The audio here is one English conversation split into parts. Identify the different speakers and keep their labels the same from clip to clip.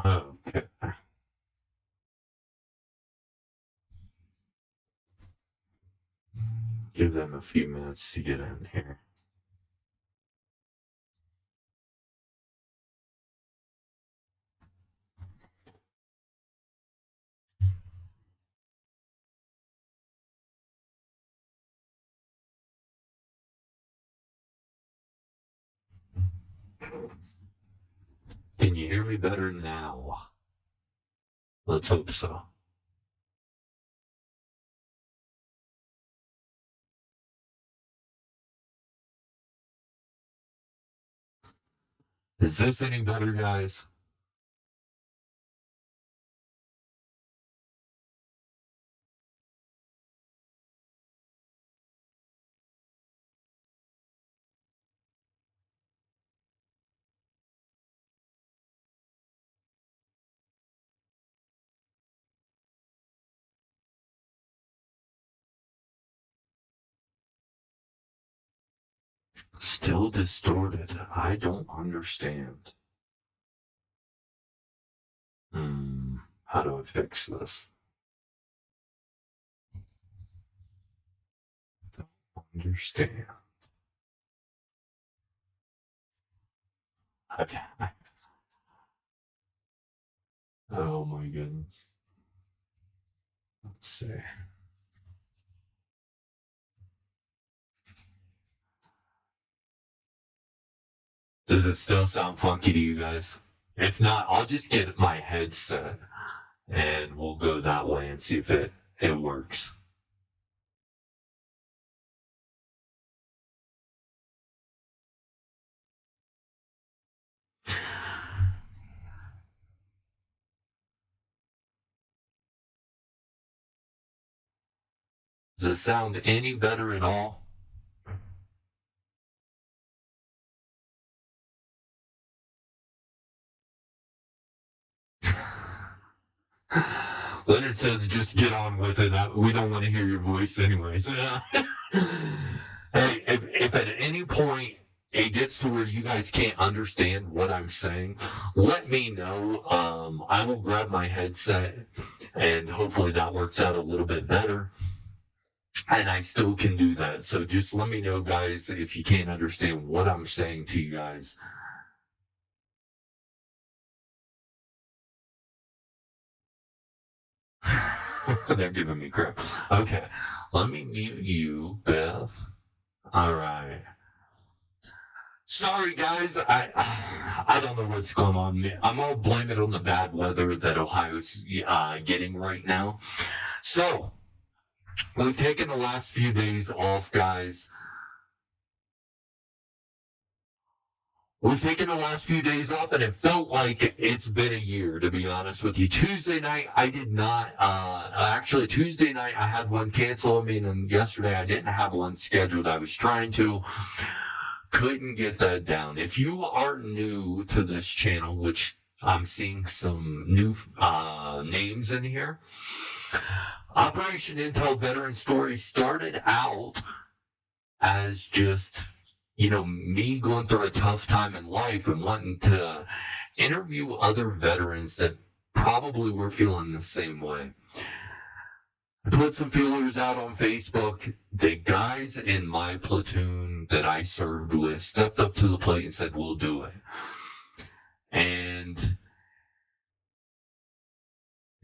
Speaker 1: Okay. Give them a few minutes to get in here. Can you hear me better now? Let's hope so. Is this any better, guys? Still distorted. I don't understand. How do I fix this? Understand. Okay. Oh my goodness. Let's see. Does it still sound funky to you guys? If not, I'll just get my headset and we'll go that way and see if it works. Does it sound any better at all? Leonard says just get on with it. We don't want to hear your voice anyways. Hey, if at any point it gets to where you guys can't understand what I'm saying, let me know. I will grab my headset and hopefully that works out a little bit better. And I still can do that. So just let me know, guys, if you can't understand what I'm saying to you guys. They're giving me crap. Okay, let me mute you, Beth. All right. Sorry, guys. I don't know what's going on. I'm all blaming it on the bad weather that Ohio's getting right now. So we've taken the last few days off, guys. We've taken the last few days off, and it felt like it's been a year, to be honest with you. Tuesday night, I did not, actually, Tuesday night, I had one cancel. I mean, and yesterday, I didn't have one scheduled. I was trying to, couldn't get that down. If you are new to this channel, which I'm seeing some new names in here, Operation Intel Veteran Story started out as just me going through a tough time in life and wanting to interview other veterans that probably were feeling the same way. I put some feelers out on Facebook. The guys in my platoon that I served with stepped up to the plate and said, we'll do it. And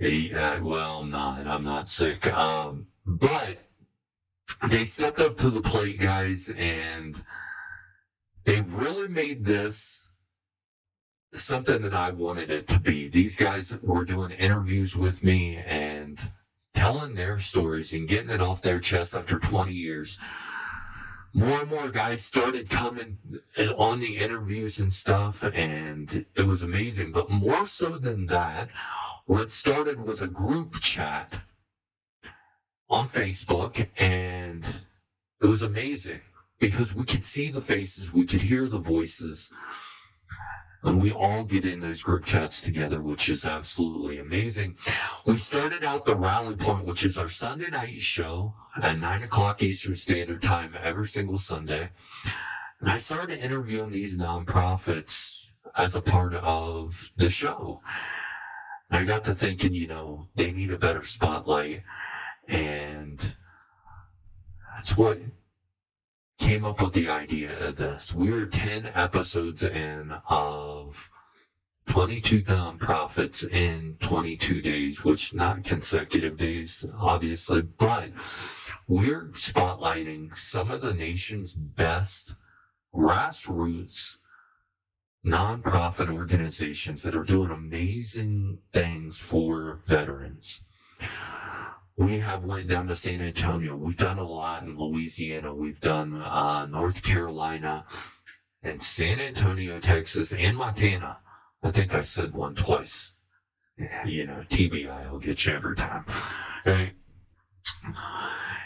Speaker 1: well, I'm not sick. But they stepped up to the plate, guys, and they really made this something that I wanted it to be. These guys were doing interviews with me and telling their stories and getting it off their chest after 20 years. More and more guys started coming on the interviews and stuff, and it was amazing. But more so than that, what started was a group chat on Facebook, and it was amazing because we could see the faces, we could hear the voices, and we all get in those group chats together, which is absolutely amazing. We started out the Rally Point, which is our Sunday night show at 9 o'clock Eastern Standard Time every single Sunday. And I started interviewing these nonprofits as a part of the show. And I got to thinking, they need a better spotlight. And that's what came up with the idea of this. We're 10 episodes in of 22 nonprofits in 22 days, which not consecutive days, obviously, but we're spotlighting some of the nation's best grassroots nonprofit organizations that are doing amazing things for veterans. We have went down to San Antonio. We've done a lot in Louisiana. We've done North Carolina and San Antonio, Texas, and Montana. I think I said one twice. TBI will get you every time. Hey,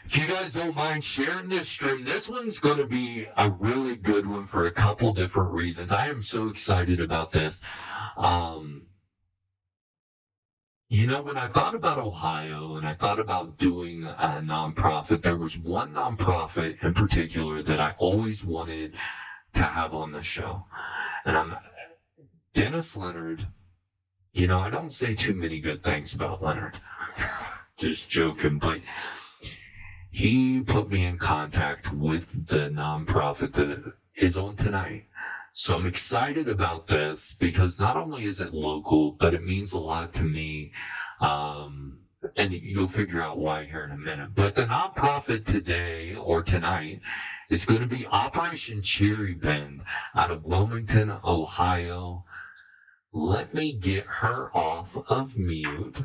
Speaker 1: if you guys don't mind sharing this stream, this one's going to be a really good one for a couple different reasons. I am so excited about this. When I thought about Ohio and I thought about doing a nonprofit, there was one nonprofit in particular that I always wanted to have on the show. And I'm Dennis Leonard. I don't say too many good things about Leonard. Just joking, but he put me in contact with the nonprofit that is on tonight. So I'm excited about this because not only is it local, but it means a lot to me. And you'll figure out why here in a minute. But the nonprofit today or tonight is going to be Operation Cherry Bend out of Wilmington, Ohio. Let me get her off of mute.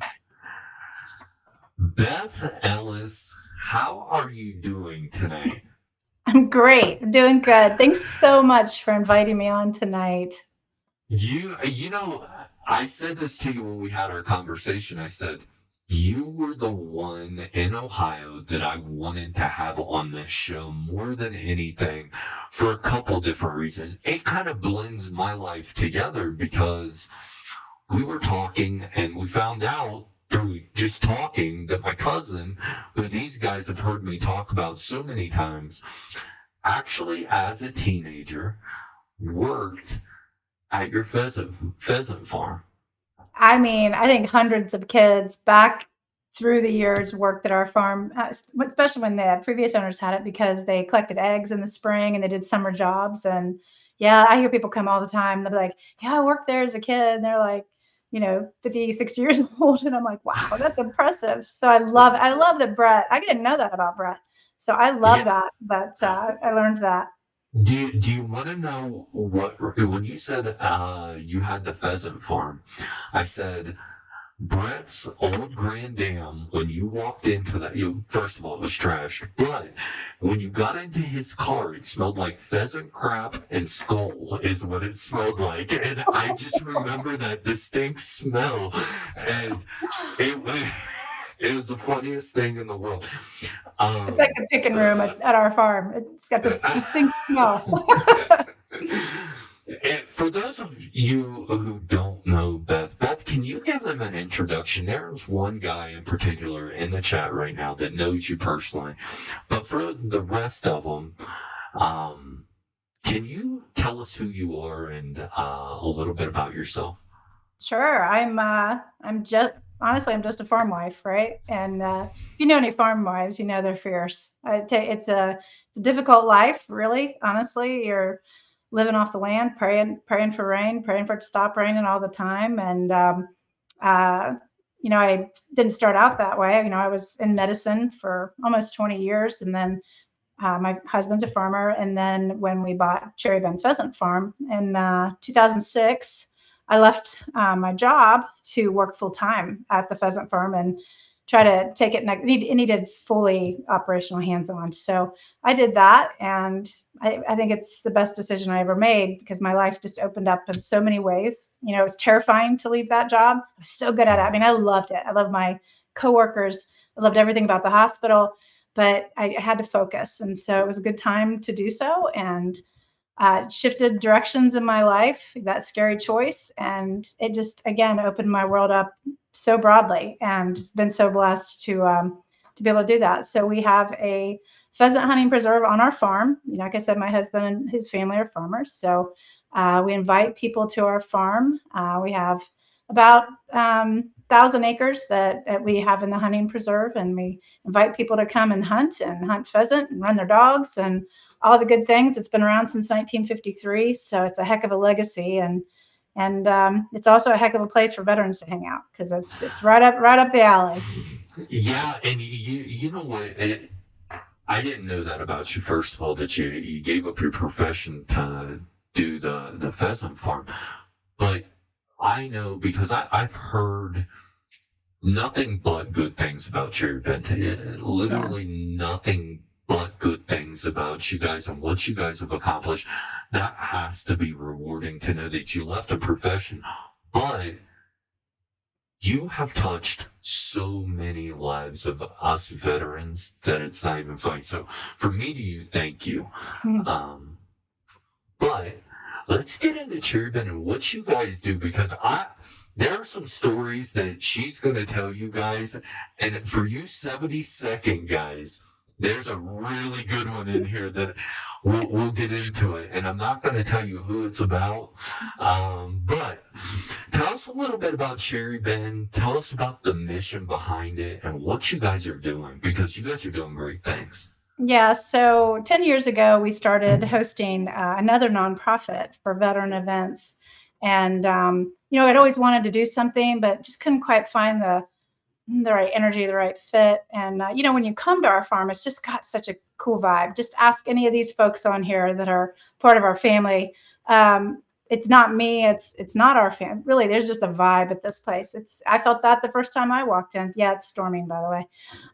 Speaker 1: Beth Ellis, how are you doing tonight?
Speaker 2: I'm great. I'm doing good. Thanks so much for inviting me on tonight.
Speaker 1: I said this to you when we had our conversation. I said, you were the one in Ohio that I wanted to have on this show more than anything for a couple different reasons. It kind of blends my life together because we were talking and we found out through just talking that my cousin, who these guys have heard me talk about so many times, actually as a teenager worked at your pheasant farm.
Speaker 2: I mean, I think hundreds of kids back through the years worked at our farm, especially when the previous owners had it because they collected eggs in the spring and they did summer jobs. And yeah, I hear people come all the time. They'll be like, yeah, I worked there as a kid. And they're like, 50, 60 years old. And I'm like, wow, that's impressive. So I love that Brett, I didn't know that about Brett. So I love
Speaker 1: Yeah.
Speaker 2: that I learned that.
Speaker 1: Do you want to know when you said you had the pheasant farm? I said Brett's old Grand Dam, when you walked into that, first of all, it was trashed, but when you got into his car, it smelled like pheasant crap and skull is what it smelled like. And I just remember that distinct smell. And it, it was the funniest thing in the world.
Speaker 2: It's like
Speaker 1: Um,
Speaker 2: the picking room at our farm. It's got this distinct smell.
Speaker 1: And for those of you who don't know Beth, can you give them an introduction? There's one guy in particular in the chat right now that knows you personally, but for the rest of them, um, can you tell us who you are and a little bit about yourself?
Speaker 2: Sure. I'm just honestly I'm just a farm wife, right? And if you know any farm wives, you know they're fierce. It's a difficult life, really. Honestly, you're living off the land, praying for rain, praying for it to stop raining all the time. And uh, I didn't start out that way. I was in medicine for almost 20 years, and then my husband's a farmer. And then when we bought Cherry Bend Pheasant Farm in 2006, I left my job to work full time at the pheasant farm and try to take it next. It needed fully operational hands on. So I did that. And I think it's the best decision I ever made because my life just opened up in so many ways. It was terrifying to leave that job. I was so good at it. I mean, I loved it. I loved my coworkers. I loved everything about the hospital, but I had to focus. And so it was a good time to do so. And shifted directions in my life, that scary choice. And it just, again, opened my world up so broadly. And it's been so blessed to be able to do that. So we have a pheasant hunting preserve on our farm. Like I said, my husband and his family are farmers. So we invite people to our farm. We have about 1,000 acres that we have in the hunting preserve, and we invite people to come and hunt pheasant and run their dogs and all the good things. It's been around since 1953, so it's a heck of a legacy, and it's also a heck of a place for veterans to hang out because it's right up the alley.
Speaker 1: Yeah, and you know what? I didn't know that about you. First of all, that you gave up your profession to do the pheasant farm, but I know because I've heard nothing but good things about Cherry Bend.
Speaker 2: Yeah.
Speaker 1: Literally nothing but good things about you guys and what you guys have accomplished. That has to be rewarding to know that you left a profession, but you have touched so many lives of us veterans that it's not even funny. So for me to you, thank you. Um, but let's get into Cherry Bend and what you guys do because there are some stories that she's going to tell you guys, and for you 70-second guys, there's a really good one in here that we'll get into it, and I'm not going to tell you who it's about, but tell us a little bit about Cherry Bend. Tell us about the mission behind it and what you guys are doing because you guys are doing great things.
Speaker 2: Yeah, so 10 years ago, we started hosting another nonprofit for veteran events. And, I'd always wanted to do something, but just couldn't quite find the right energy, the right fit. And, when you come to our farm, it's just got such a cool vibe. Just ask any of these folks on here that are part of our family. It's not me. It's not our family. Really, there's just a vibe at this place. I felt that the first time I walked in. Yeah, it's storming, by the way.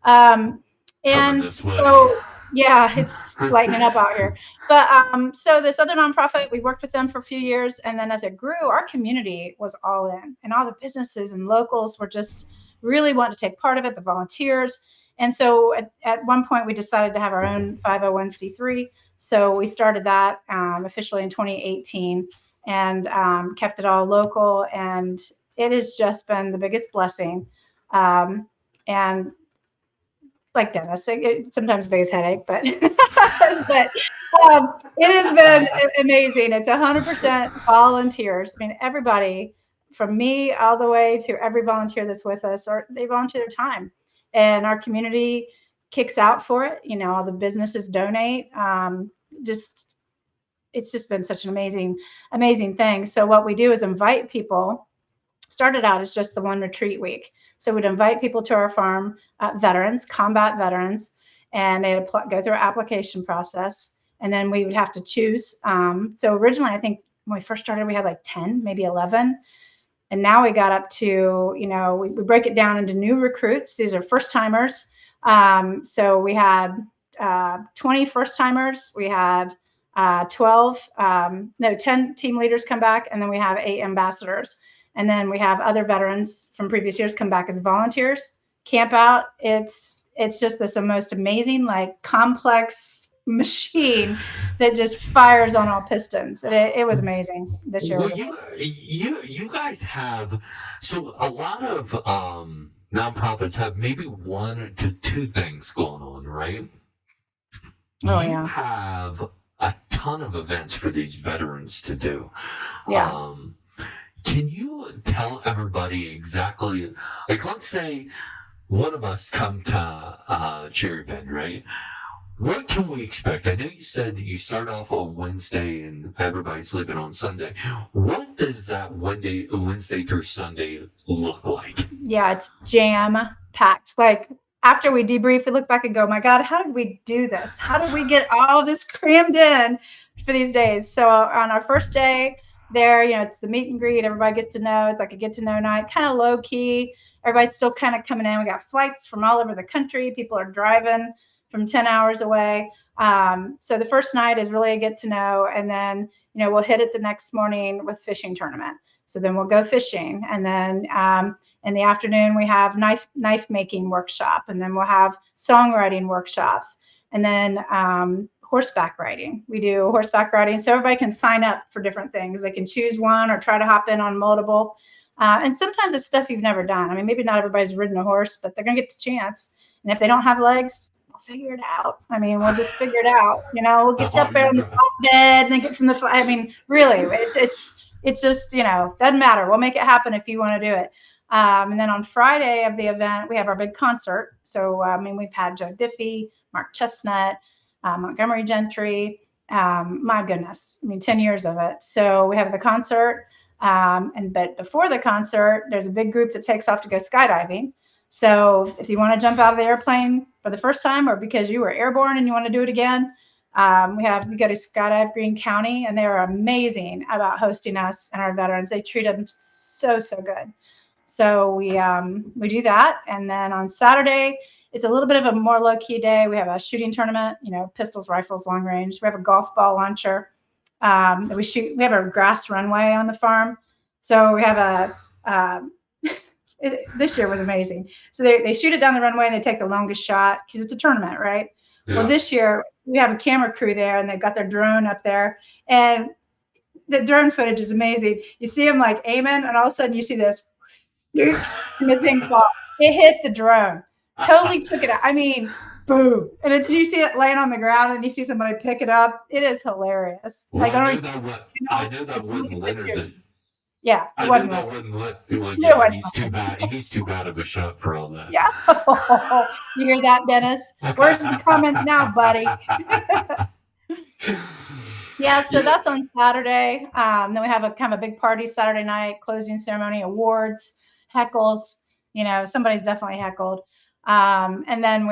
Speaker 2: Um,
Speaker 1: Coming
Speaker 2: and
Speaker 1: this way.
Speaker 2: so, yeah, it's lightening up out here. But so this other nonprofit, we worked with them for a few years, and then as it grew, our community was all in, and all the businesses and locals were just really wanting to take part of it. The volunteers, and so at one point we decided to have our own 501c3. So we started that officially in 2018, and kept it all local, and it has just been the biggest blessing. And like Dennis, sometimes the biggest headache, but but it has been amazing. It's 100% volunteers. I mean, everybody from me all the way to every volunteer that's with us, or they volunteer their time, and our community kicks out for it. All the businesses donate. Just it's just been such an amazing thing. So what we do is invite people. Started out as just the one retreat week. So we'd invite people to our farm, veterans, combat veterans, and they'd go through our application process. And then we would have to choose. So originally, I think when we first started, we had like 10, maybe 11. And now we got up to, we break it down into new recruits. These are first timers. So we had 20 first timers. We had 10 team leaders come back, and then we have 8 ambassadors. And then we have other veterans from previous years come back as volunteers, camp out. It's just this most amazing, like complex machine that just fires on all pistons. It was amazing this year.
Speaker 1: Well, you guys have so a lot of nonprofits have maybe one to two things going on, right?
Speaker 2: Oh
Speaker 1: You
Speaker 2: yeah,
Speaker 1: have a ton of events for these veterans to do.
Speaker 2: yeah.
Speaker 1: Can you tell everybody exactly, like, let's say one of us come to Cherry Bend, right? What can we expect? I know you said you start off on Wednesday and everybody's leaving on Sunday. What does that Wednesday through Sunday look like?
Speaker 2: Yeah, it's jam packed. Like after we debrief, we look back and go, my God, how did we do this? How did we get all this crammed in for these days? So on our first day there, it's the meet and greet. Everybody gets to know. It's like a get to know night, kind of low key. Everybody's still kind of coming in. We got flights from all over the country. People are driving from 10 hours away. So the first night is really a get to know. And then, we'll hit it the next morning with fishing tournament. So then we'll go fishing. And then in the afternoon, we have knife making workshop. And then we'll have songwriting workshops. And then horseback riding. We do horseback riding. So everybody can sign up for different things. They can choose one or try to hop in on multiple. And sometimes it's stuff you've never done. I mean, maybe not everybody's ridden a horse, but they're going to get the chance. And if they don't have legs, we'll figure it out. I mean, we'll just figure it out. We'll get you up there on the bed and then get from the. I mean, really, it's It's just, doesn't matter. We'll make it happen if you want to do it. And then on Friday of the event, we have our big concert. So, we've had Joe Diffie, Mark Chestnut, Montgomery Gentry. My goodness, 10 years of it. So we have the concert. But before the concert, there's a big group that takes off to go skydiving. So if you want to jump out of the airplane for the first time, or because you were airborne and you want to do it again, we go to Skydive Greene County, and they are amazing about hosting us and our veterans. They treat them so good. So we do that, and then on Saturday it's a little bit of a more low key day. We have a shooting tournament, pistols, rifles, long range. We have a golf ball launcher. We shoot. We have a grass runway on the farm, so we have this year was amazing. So they shoot it down the runway and they take the longest shot because it's a tournament, right? Yeah. Well, this year we have a camera crew there, and they've got their drone up there, and the drone footage is amazing. You see them like aiming, and all of a sudden you see this, and the thing fall. It hit the drone, totally took it out. Boom! And you see it laying on the ground, and you see somebody pick it up. It is hilarious.
Speaker 1: Well, I know that wasn't Leonard.
Speaker 2: Yeah,
Speaker 1: I know that wasn't Leonard. He's too bad of a shot for all that.
Speaker 2: Yeah. You hear that, Dennis? Where's the comments now, buddy? Yeah, so that's on Saturday. Then we have a kind of a big party Saturday night, closing ceremony, awards, heckles. Somebody's definitely heckled. And then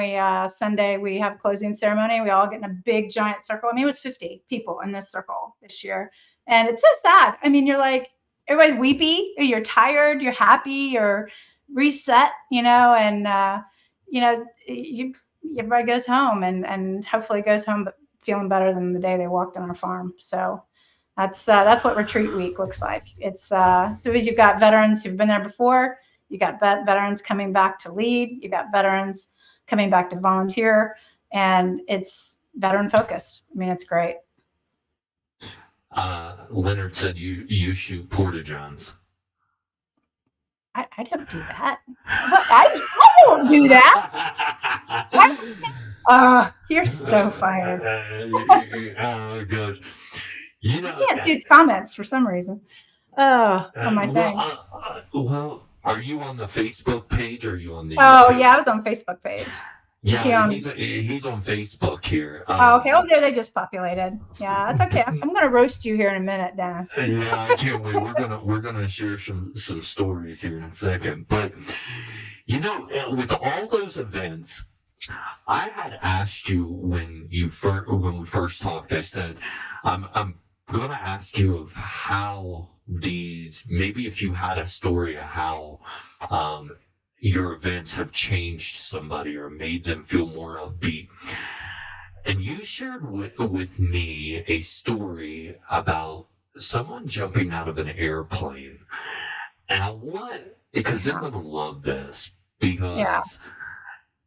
Speaker 2: Sunday we have closing ceremony. We all get in a big giant circle. It was 50 people in this circle this year. And it's so sad. You're like, everybody's weepy, or you're tired, you're happy, you're reset, and everybody goes home and hopefully goes home feeling better than the day they walked on our farm. So that's what retreat week looks like. It's so you've got veterans who've been there before, you got veterans coming back to lead, you got veterans coming back to volunteer, and it's veteran focused. It's great.
Speaker 1: Leonard said you shoot porta-johns.
Speaker 2: I don't do that. I don't do that. You're so fired.
Speaker 1: Oh, good.
Speaker 2: I can't see his comments for some reason. On my thing.
Speaker 1: Well, are you on the Facebook page, or are you on the?
Speaker 2: Oh, yeah, I was on Facebook page.
Speaker 1: Yeah, he's on Facebook here.
Speaker 2: Okay. Oh, there they just populated. Yeah, that's okay. I'm going to roast you here in a minute, Dennis.
Speaker 1: Yeah, I can't wait. We're gonna share some stories here in a second. But with all those events, I had asked you when we first talked. I said, I'm going to ask you of how maybe if you had a story of how your events have changed somebody or made them feel more upbeat. And you shared with me a story about someone jumping out of an airplane. And because they're going to love this, because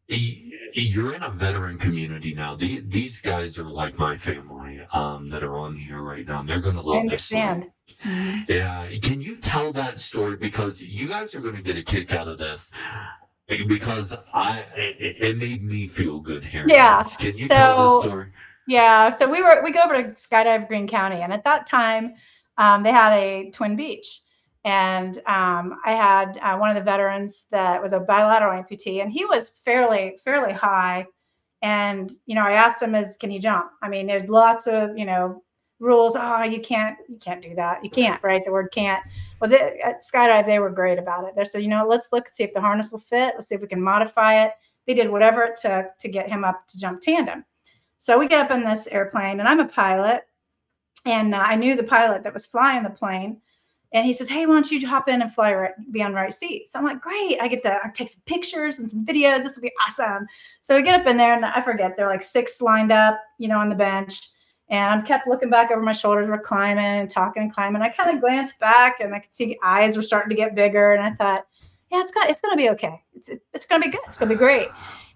Speaker 1: you're in a veteran community now. These guys are like my family that are on here right now. They're going to love this story. Mm-hmm. Yeah, can you tell that story, because you guys are going to get a kick out of this, because it made me feel good hearing this. Can you tell the story?
Speaker 2: Yeah, so we go over to Skydive Greene County, and at that time they had a Twin Beach, and I had one of the veterans that was a bilateral amputee, and he was fairly high, and I asked him, can he jump? There's lots of rules. You can't do that. You can't, right? The word can't. Well, at Skydive, they were great about it. They said, let's look and see if the harness will fit. Let's see if we can modify it. They did whatever it took to get him up to jump tandem. So we get up in this airplane, and I'm a pilot, and I knew the pilot that was flying the plane, and he says, hey, why don't you hop in and be on right seat? So I'm like, great. I take some pictures and some videos. This will be awesome. So we get up in there, and I forget, there are like 6 lined up, on the bench. And I kept looking back over my shoulders. We're climbing and talking and climbing. I kind of glanced back, and I could see eyes were starting to get bigger. And I thought, yeah, it's going to be okay. It's going to be good. It's going to be great.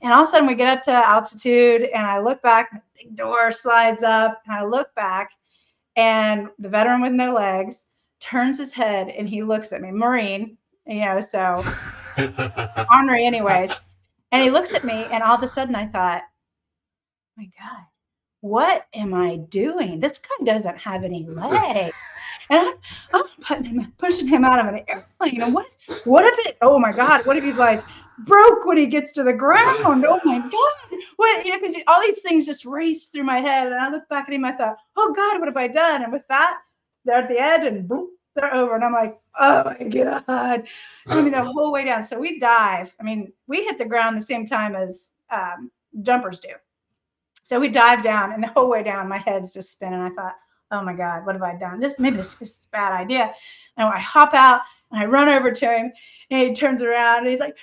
Speaker 2: And all of a sudden we get up to altitude, and I look back, the big door slides up, and I look back, and the veteran with no legs turns his head, and he looks at me, Marine, so ornery anyways. And he looks at me, and all of a sudden I thought, oh my God, what am I doing? This guy doesn't have any legs. And I'm pushing him out of an airplane. And what if it, oh my God, what if he's like broke when he gets to the ground? Oh my God. What, because all these things just raced through my head. And I looked back at him, I thought, oh God, what have I done? And with that, they're at the edge and boom, they're over. And I'm like, oh my God. And I mean, the whole way down. So we dive. I mean, we hit the ground the same time as jumpers do. So we dive down, and the whole way down, my head's just spinning. I thought, oh my God, what have I done? Maybe this is a bad idea. And I hop out and I run over to him, and he turns around and he's like,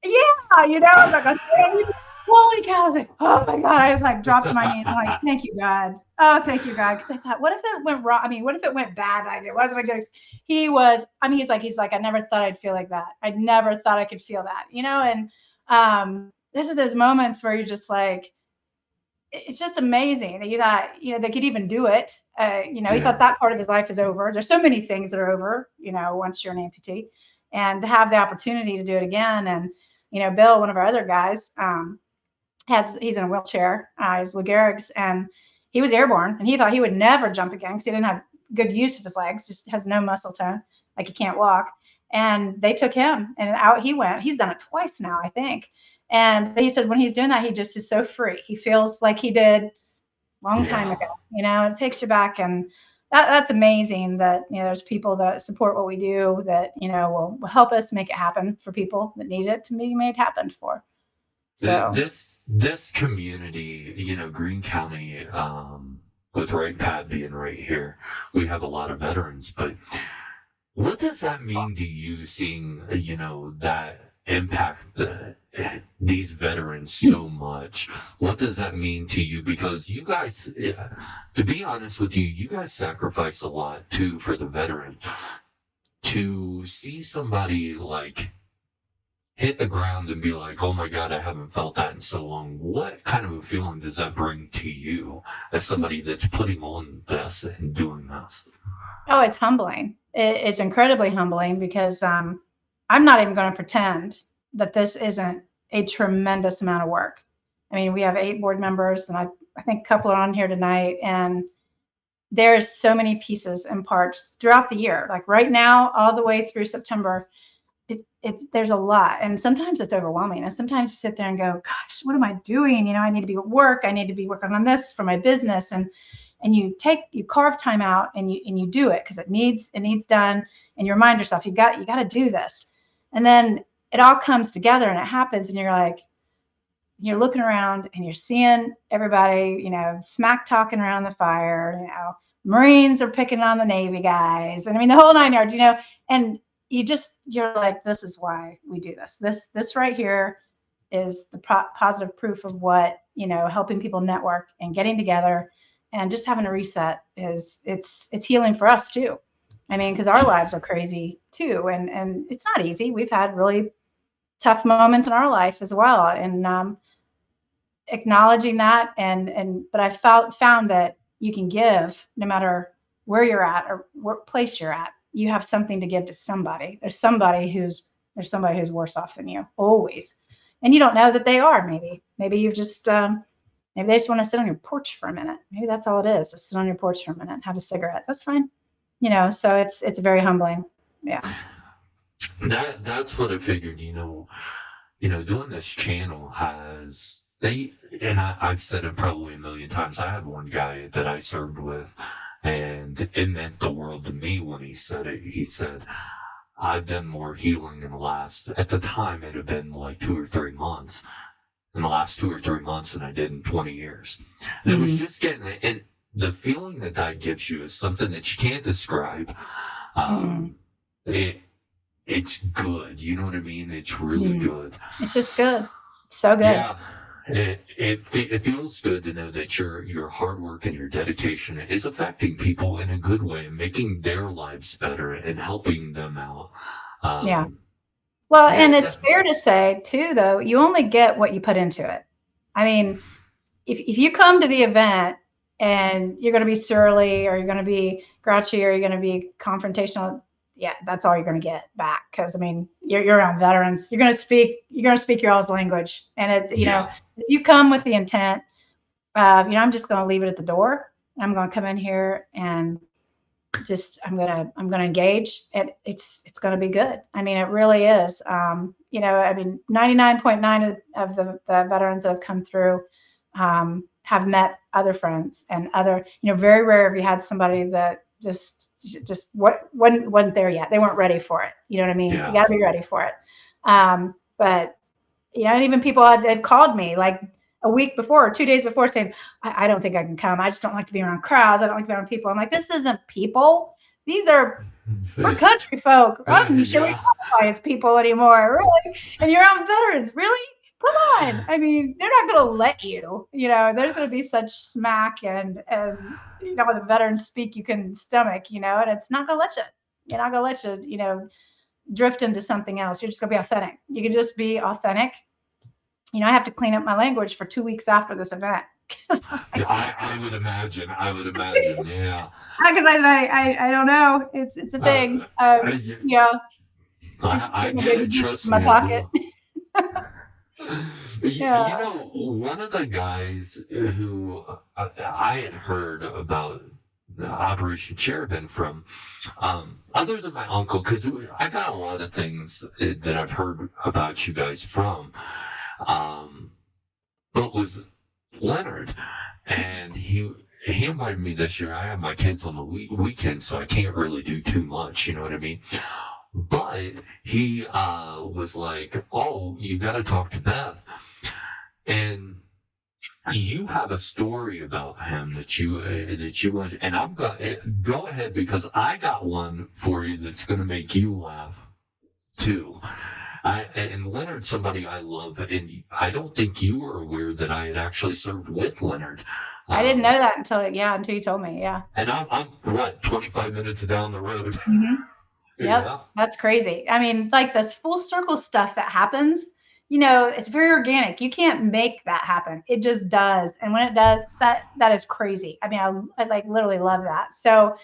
Speaker 2: yeah, I was like, holy cow. I was like, oh my God. I just like dropped to my knees. I'm like, thank you, God. Oh, thank you, God. Because I thought, what if it went wrong? I mean, what if it went bad? Like, it wasn't a good. He was, I mean, he's like, I never thought I'd feel like that. I never thought I could feel that, and this are those moments where you're just like, it's just amazing that you thought, they could even do it. He thought that part of his life is over. There's so many things that are over, once you're an amputee, and to have the opportunity to do it again. And, Bill, one of our other guys, he's in a wheelchair. He's Lou Gehrig's, and he was airborne, and he thought he would never jump again because he didn't have good use of his legs, just has no muscle tone, like he can't walk. And they took him, and out he went. He's done it twice now, I think. And he said when he's doing that, he just is so free. He feels like he did a long time ago. It takes you back, and that's amazing that there's people that support what we do, that will help us make it happen for people that need it to be made happen for. So
Speaker 1: this community, Greene County, with Wright Pat being right here, we have a lot of veterans. But what does that mean to you, seeing that impact these veterans so much? What does that mean to you? Because you guys, to be honest with you guys sacrifice a lot too for the veterans. To see somebody like hit the ground and be like, oh my God, I haven't felt that in so long. What kind of a feeling does that bring to you as somebody that's putting on this and doing this?
Speaker 2: Oh, it's humbling. It's incredibly humbling because I'm not even going to pretend that this isn't a tremendous amount of work. I mean, we have 8 board members, and I think a couple are on here tonight, and there's so many pieces and parts throughout the year. Like right now, all the way through September, there's a lot, and sometimes it's overwhelming. And sometimes you sit there and go, gosh, what am I doing? I need to be at work. I need to be working on this for my business. And you carve time out and you do it because it needs done. And you remind yourself, you got to do this. And then it all comes together and it happens. And you're looking around and you're seeing everybody, smack talking around the fire, Marines are picking on the Navy guys. And I mean, the whole 9 yards, and you're like, this is why we do this. This right here is the positive proof of what, helping people network and getting together and just having a reset it's healing for us too. I mean, because our lives are crazy too. And it's not easy. We've had really tough moments in our life as well. And acknowledging that but I found that you can give no matter where you're at or what place you're at. You have something to give to somebody. There's somebody who's worse off than you, always. And you don't know that they are. Maybe you've just maybe they just want to sit on your porch for a minute. Maybe that's all it is. Just sit on your porch for a minute, have a cigarette. That's fine. So it's very humbling. Yeah.
Speaker 1: That's what I figured, doing this channel I've said it probably a million times. I had one guy that I served with, and it meant the world to me when he said it. He said, I've done more healing at the time it had been like 2 or 3 months, in the last 2 or 3 months than I did in 20 years. And it was just getting it. And the feeling that gives you is something that you can't describe. It's good. You know what I mean? It's really good.
Speaker 2: It's just good. So good.
Speaker 1: Yeah. It feels good to know that your hard work and your dedication is affecting people in a good way, making their lives better and helping them out.
Speaker 2: Yeah. Well, and it's fair to say too, though, you only get what you put into it. I mean, if you come to the event and you're going to be surly or you're going to be grouchy or you're going to be confrontational, yeah, that's all you're going to get back. Because I mean, you're around veterans. You're going to speak your all's language, and it's if you come with the intent of I'm just going to leave it at the door. I'm going to come in here and I'm gonna engage, and it's gonna be good. I mean, it really is. I mean, 99.9 of the veterans that have come through have met other friends and other. Very rare if you had somebody that just what wasn't there yet. They weren't ready for it. You know what I mean? You
Speaker 1: Yeah.
Speaker 2: got to be ready for it. But and even people have called me like a week before or 2 days before saying, I don't think I can come. I just don't like to be around crowds. I don't like to be around people. I'm like, this isn't people. These are we're country folk. I'm not sure we
Speaker 1: Yeah.
Speaker 2: qualify as people anymore, really. And you're around veterans, really? Come on. I mean, they're not going to let you. There's going to be such smack and when the veterans speak, you can stomach. And it's not going to let you. You're not going to let you, drift into something else. You're just going to be authentic. You can just be authentic. I have to clean up my language for 2 weeks after this event.
Speaker 1: Yeah, I would imagine. I would imagine. Yeah.
Speaker 2: Because I don't know. It's a thing.
Speaker 1: I,
Speaker 2: Yeah.
Speaker 1: I
Speaker 2: Put my
Speaker 1: get
Speaker 2: baby
Speaker 1: it.
Speaker 2: Jesus
Speaker 1: Trust
Speaker 2: in my
Speaker 1: me, I
Speaker 2: pocket.
Speaker 1: do. You
Speaker 2: Yeah.
Speaker 1: know, one of the guys who I had heard about Operation Cherubim from, other than my uncle, because I got a lot of things that I've heard about you guys from, um, but was Leonard, and he invited me this year. I have my kids on the weekend, so I can't really do too much. You know what I mean? But he was like, "Oh, you got to talk to Beth," and you have a story about him that you want, and I'm going go ahead because I got one for you that's going to make you laugh too. And Leonard's somebody I love, and I don't think you were aware that I had actually served with Leonard.
Speaker 2: I didn't know
Speaker 1: Um,
Speaker 2: that until you told me. Yeah.
Speaker 1: and I'm what 25 minutes down the road.
Speaker 2: hmm Yep.
Speaker 1: Yeah.
Speaker 2: That's crazy. I mean, it's like this full circle stuff that happens. It's very organic. You can't make that happen. It just does. And when it does, that is crazy. I mean, I like literally love that. So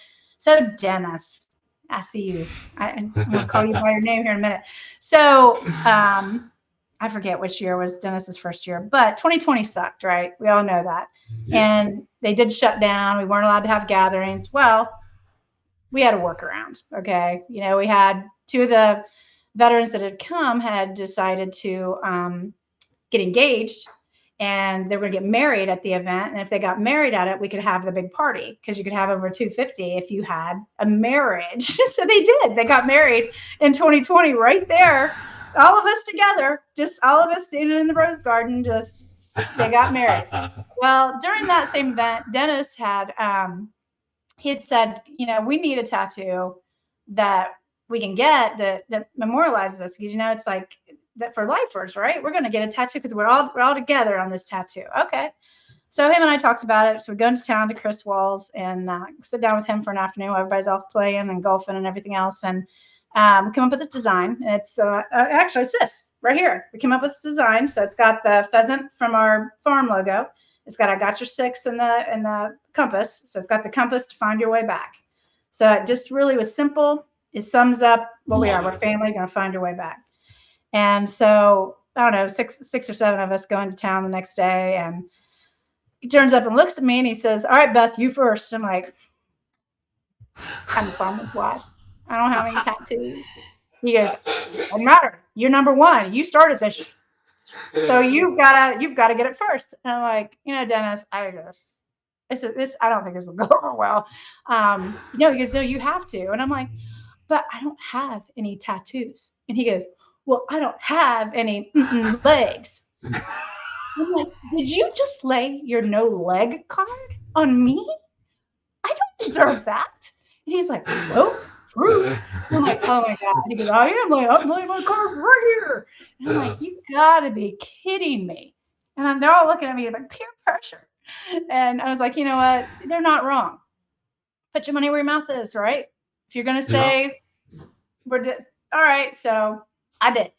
Speaker 2: Dennis, I see you. I'm gonna call you by your name here in a minute. So I forget which year was Dennis's first year, but 2020 sucked, right? We all know that.
Speaker 1: Yeah.
Speaker 2: And they did shut down. We weren't allowed to have gatherings. Well, we had a workaround. Okay. We had two of the veterans that had come had decided to get engaged, and they were going to get married at the event. And if they got married at it, we could have the big party because you could have over 250 if you had a marriage. So they did. They got married in 2020 right there. All of us together, just all of us standing in the rose garden, just they got married. Well, during that same event, Dennis had he had said, we need a tattoo that we can get that memorializes us because it's like that for lifers, right? We're going to get a tattoo because we're all together on this tattoo. Okay. So him and I talked about it. So we go into town to Chris Walls and sit down with him for an afternoon while everybody's off playing and golfing and everything else. And we come up with this design. And it's actually it's this right here. We came up with this design. So it's got the pheasant from our farm logo. It's got I got your six and the compass. So it's got the compass to find your way back. So it just really was simple. It sums up what we are. We're family, going to find your way back. And so I don't know, six or seven of us go into town the next day, and he turns up and looks at me and he says, "All right, Beth, you first." I'm like, "I'm the farmer's wife. I don't have any tattoos." He goes, "Doesn't matter. You're number one. You started this, so you've gotta get it first." And I'm like, Dennis, I don't think this will go over well. He goes, "No, you have to." And I'm like, "But I don't have any tattoos." And he goes, "Well, I don't have any legs." I'm like, "Did you just lay your no leg card on me? I don't deserve that." And he's like, "Well, true." I'm like, "Oh my God." And he goes, I'm laying my card right here. And I'm like, "You gotta be kidding me." And they're all looking at me like peer pressure. And I was like, "You know what? They're not wrong. Put your money where your mouth is, right? If you're gonna
Speaker 1: Yeah.
Speaker 2: say all right." So I did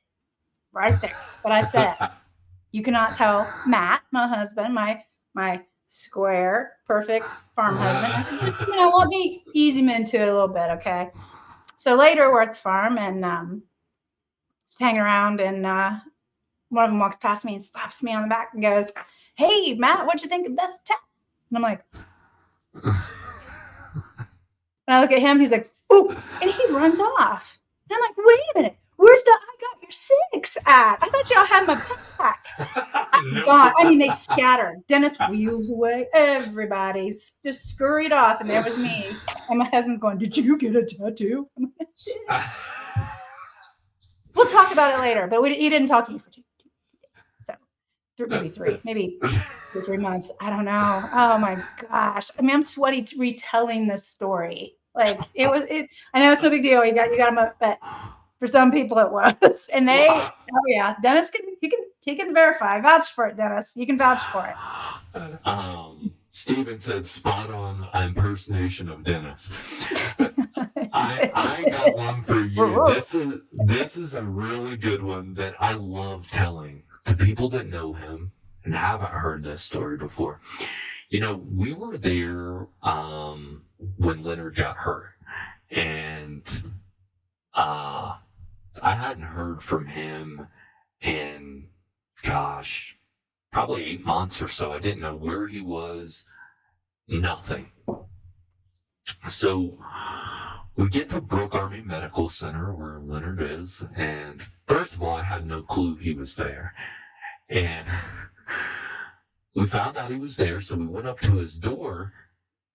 Speaker 2: right there. But I said, "You cannot tell Matt, my husband, my square, perfect farm husband. I said, just let me ease him into it a little bit, okay?" So later we're at the farm and just hanging around, and one of them walks past me and slaps me on the back and goes, "Hey, Matt, what'd you think of Beth's tat?" And I'm like, And I look at him, he's like, "Ooh," and he runs off. And I'm like, "Wait a minute, where's the I got your 6 at? I thought y'all had my pack." Gone.
Speaker 1: No.
Speaker 2: I mean, they scattered. Dennis wheels away. Everybody just scurried off, and there was me. And my husband's going, "Did you get a tattoo?" We'll talk about it later, but he didn't talk to me for 2 so maybe 3, maybe 2 or 3 months. I don't know. Oh my gosh. I mean, I'm sweaty retelling this story. Like it. I know it's no big deal. You got him up, but for some people it was. And they, oh yeah, Dennis he can verify, vouch for it, Dennis. You can vouch for it.
Speaker 1: Steven said spot on impersonation of Dennis. I got one for you. This is a really good one that I love telling to people that know him and haven't heard this story before. You know, we were there when Leonard got hurt, and I hadn't heard from him in, gosh, probably 8 months or so. I didn't know where he was, nothing. So we get to Brooke Army Medical Center where Leonard is, and first of all, I had no clue he was there. And we found out he was there, so we went up to his door,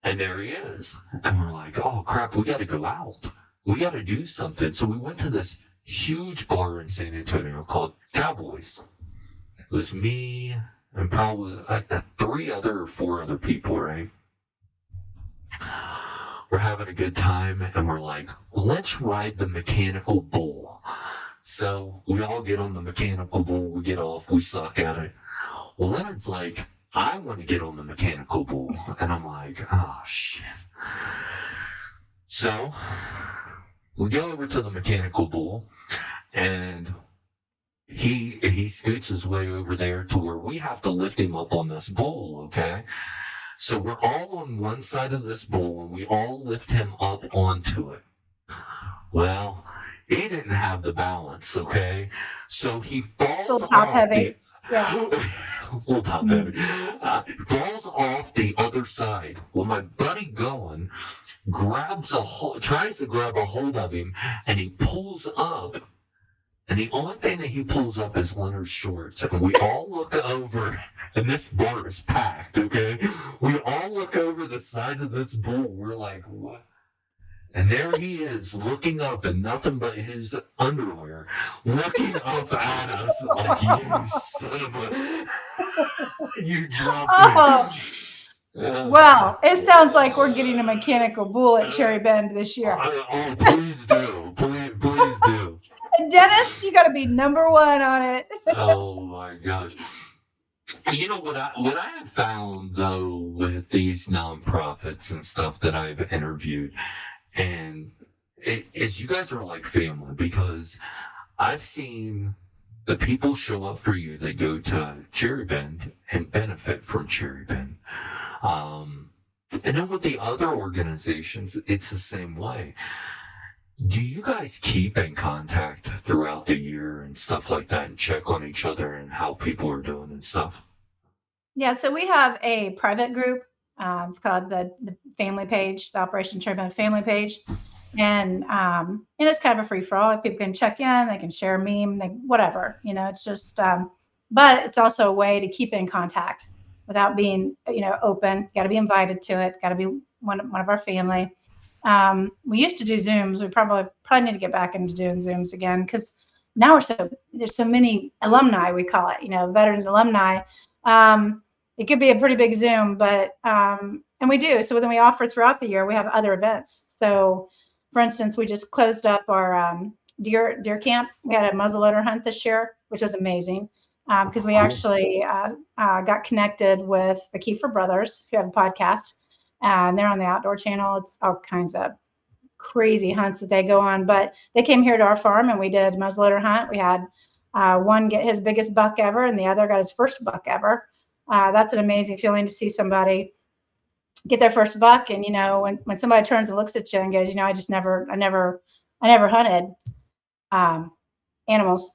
Speaker 1: and there he is. And we're like, oh crap, we got to go out. We got to do something. So we went to this huge bar in San Antonio called Cowboys. It was me and probably 3 other or 4 other people, right? We're having a good time, and we're like, let's ride the mechanical bull. So we all get on the mechanical bull, we get off, we suck at it. Well, Leonard's like, I want to get on the mechanical bull. And I'm like, oh shit. So we go over to the mechanical bull, and he scoots his way over there to where we have to lift him up on this bull, okay? So we're all on one side of this bull, and we all lift him up onto it. Well, he didn't have the balance, okay? So he falls
Speaker 2: Little top
Speaker 1: off
Speaker 2: heavy.
Speaker 1: little top heavy. Falls off the other side. Well, my buddy Goen tries to grab a hold of him, and he pulls up. And the only thing that he pulls up is Leonard's shorts. And we all look over, and this bar is packed, okay? We all look over the side of this bull. We're like, what? And there he is, looking up in nothing but his underwear, looking up at us like, you son of a... You dropped me.
Speaker 2: Well, it sounds like we're getting a mechanical bull at Cherry Bend this year.
Speaker 1: Oh, please do. Please do.
Speaker 2: Dennis, you got to be number 1 on it.
Speaker 1: Oh my gosh. You know what I have found though with these nonprofits and stuff that I've interviewed, and is you guys are like family, because I've seen the people show up for you that go to Cherry Bend and benefit from Cherry Bend. And then with the other organizations, it's the same way. Do you guys keep in contact throughout the year and stuff like that, and check on each other and how people are doing and stuff?
Speaker 2: Yeah, so we have a private group. It's called the family page, the Operation Cherry Bend family page. And it's kind of a free for all. People can check in, they can share a meme, whatever. It's just, but it's also a way to keep in contact without being, open. Got to be invited to it. Got to be one of our family. We used to do Zooms. We probably need to get back into doing Zooms again, because now there's so many alumni, we call it, veteran alumni. It could be a pretty big Zoom, but and we do. So then we offer throughout the year. We have other events. So, for instance, we just closed up our deer camp. We had a muzzleloader hunt this year, which was amazing, because we actually got connected with the Kiefer brothers, who have a podcast. And they're on the Outdoor Channel. It's all kinds of crazy hunts that they go on. But they came here to our farm, and we did muzzleloader hunt. We had one get his biggest buck ever, and the other got his first buck ever. That's an amazing feeling to see somebody get their first buck. And when somebody turns and looks at you and goes, I never hunted animals.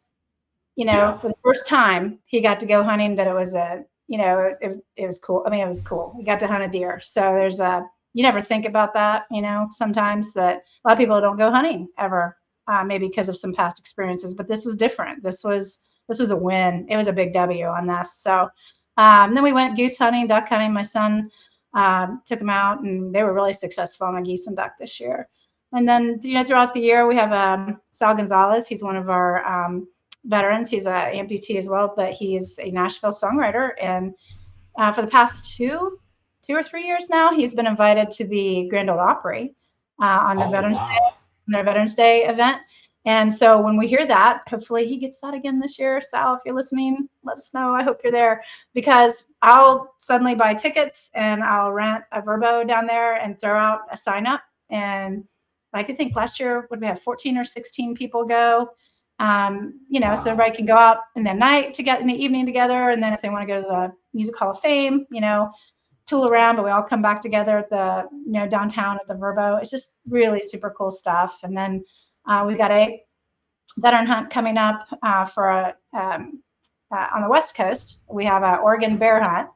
Speaker 2: For the first time he got to go hunting, that it was it was cool. I mean, it was cool. We got to hunt a deer. So there's you never think about that, sometimes that a lot of people don't go hunting ever, maybe because of some past experiences, but this was different. This was a win. It was a big W on this. So then we went goose hunting, duck hunting. My son took them out, and they were really successful on the geese and duck this year. And then, throughout the year, we have Sal Gonzalez. He's one of our veterans. He's an amputee as well, but he is a Nashville songwriter. And for the past 2 or 3 years now, he's been invited to the Grand Ole Opry on the
Speaker 1: Oh,
Speaker 2: Veterans Day,
Speaker 1: wow.
Speaker 2: on their Veterans Day event. And so when we hear that, hopefully he gets that again this year. Sal, if you're listening, let us know. I hope you're there, because I'll suddenly buy tickets and I'll rent a Verbo down there and throw out a sign up. And like, I think last year, what did we have, 14 or 16 people go? So
Speaker 1: Wow.
Speaker 2: everybody can go out in the night to get in the evening together. And then if they want to go to the Music Hall of Fame, tool around, but we all come back together at the, downtown at the Verbo. It's just really super cool stuff. And then we've got a veteran hunt coming up on the West Coast. We have an Oregon bear hunt,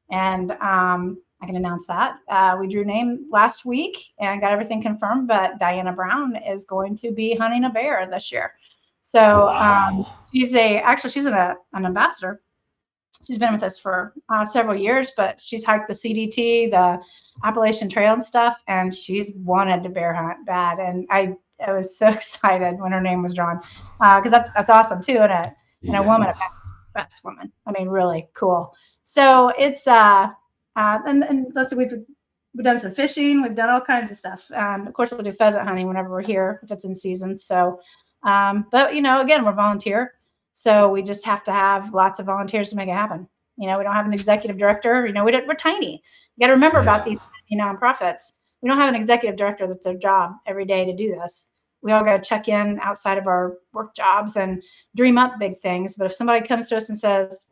Speaker 2: and I can announce that. We drew name last week and got everything confirmed, but Diana Brown is going to be hunting a bear this year. So
Speaker 1: Wow.
Speaker 2: she's an ambassador. She's been with us for several years, but she's hiked the CDT, the Appalachian Trail and stuff, and she's wanted to bear hunt bad. And I was so excited when her name was drawn, because that's awesome too, and a woman,
Speaker 1: Yeah.
Speaker 2: a best woman. I mean, really cool. So it's and let's see, we've done some fishing, we've done all kinds of stuff. Of course, we'll do pheasant hunting whenever we're here if it's in season. So, but again, we're volunteer. So we just have to have lots of volunteers to make it happen. We don't have an executive director. We're tiny. You got to remember about
Speaker 1: Yeah.
Speaker 2: these nonprofits. We don't have an executive director that's their job every day to do this. We all got to check in outside of our work jobs and dream up big things. But if somebody comes to us and says,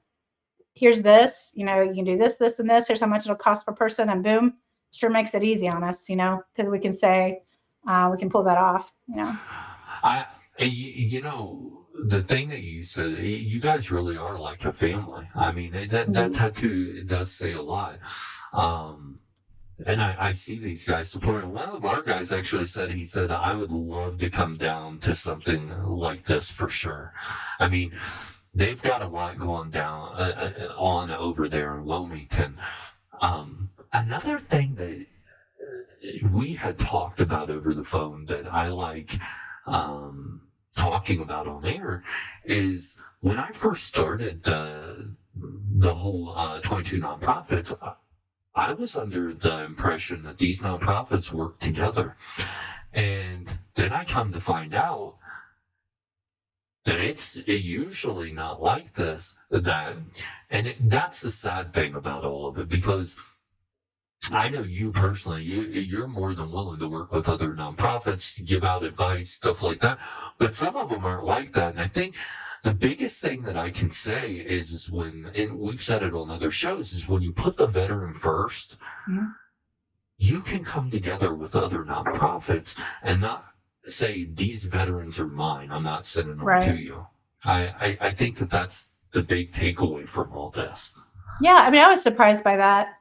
Speaker 2: "Here's this, you can do this, this, and this. Here's how much it'll cost per person," and boom, sure makes it easy on us. Because we can say we can pull that off.
Speaker 1: I, the thing that you said, you guys really are like a family. I mean, that
Speaker 2: Mhm.
Speaker 1: tattoo does say a lot. Um, and I see these guys supporting. One of our guys actually he said, I would love to come down to something like this for sure. I mean, they've got a lot going down on over there in Wilmington. Another thing that we had talked about over the phone that I like talking about on air is when I first started the whole 22 nonprofits. I was under the impression that these nonprofits work together, and then I come to find out that it's usually not like that, and that's the sad thing about all of it, because I know you personally, you're more than willing to work with other nonprofits, give out advice, stuff like that. But some of them aren't like that. And I think the biggest thing that I can say is when, and we've said it on other shows, is when you put the veteran first,
Speaker 2: Mhm.
Speaker 1: you can come together with other nonprofits and not say, these veterans are mine, I'm not sending them to
Speaker 2: Right.
Speaker 1: you. I think that's the big takeaway from all this.
Speaker 2: Yeah, I mean, I was surprised by that.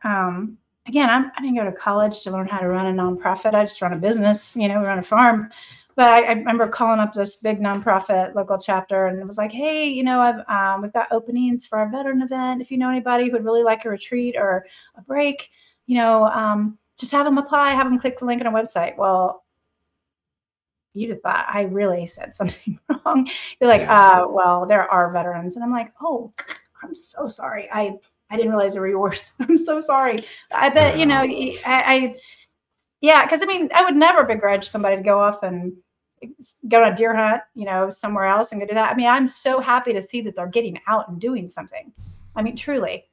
Speaker 2: Again, I didn't go to college to learn how to run a nonprofit. I just run a business, we run a farm. But I remember calling up this big nonprofit local chapter, and it was like, "Hey, we've got openings for our veteran event. If you know anybody who would really like a retreat or a break, just have them apply, have them click the link on our website." Well, you'd have thought I really said something wrong. You're like,
Speaker 1: Yeah.
Speaker 2: well, there are veterans. And I'm like, "Oh, I'm so sorry. I didn't realize they were yours. I'm so sorry." I bet,
Speaker 1: Yeah.
Speaker 2: yeah, because I mean, I would never begrudge somebody to go off and go on a deer hunt, somewhere else and go do that. I mean, I'm so happy to see that they're getting out and doing something. I mean, truly,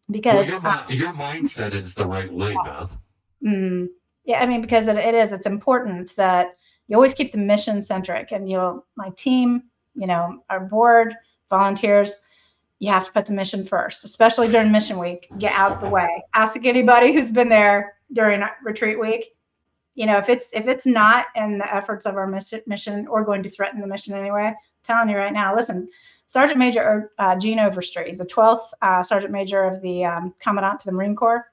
Speaker 1: Well,
Speaker 2: because
Speaker 1: your mindset is the right way, Beth.
Speaker 2: Mm. Yeah, I mean, because it's important that you always keep the mission centric, and my team, our board, volunteers, you have to put the mission first, especially during mission week. Get out the way. Ask anybody who's been there during retreat week. If it's not in the efforts of our mission or going to threaten the mission anyway, I'm telling you right now, listen, Sergeant Major Gene Overstreet, he's the 12th Sergeant Major of the Commandant to the Marine Corps.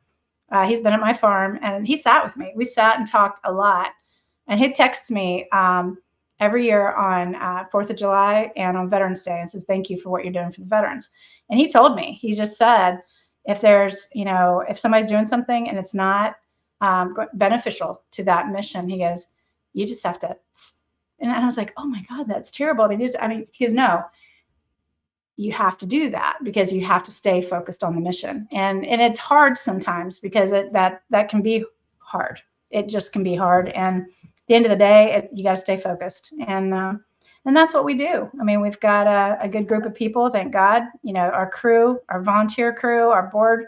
Speaker 2: He's been at my farm, and he sat with me. We sat and talked a lot, and he texts me every year on 4th of July and on Veterans Day and says, thank you for what you're doing for the veterans. And he told me, he just said, if there's, if somebody's doing something and it's not beneficial to that mission, he goes, you just have to. And I was like, oh my God, that's terrible. He goes, no, you have to do that because you have to stay focused on the mission. And it's hard sometimes because that can be hard. It just can be hard. And at the end of the day, you got to stay focused. And that's what we do. I mean, we've got a good group of people, thank God. Our crew, our volunteer crew, our board,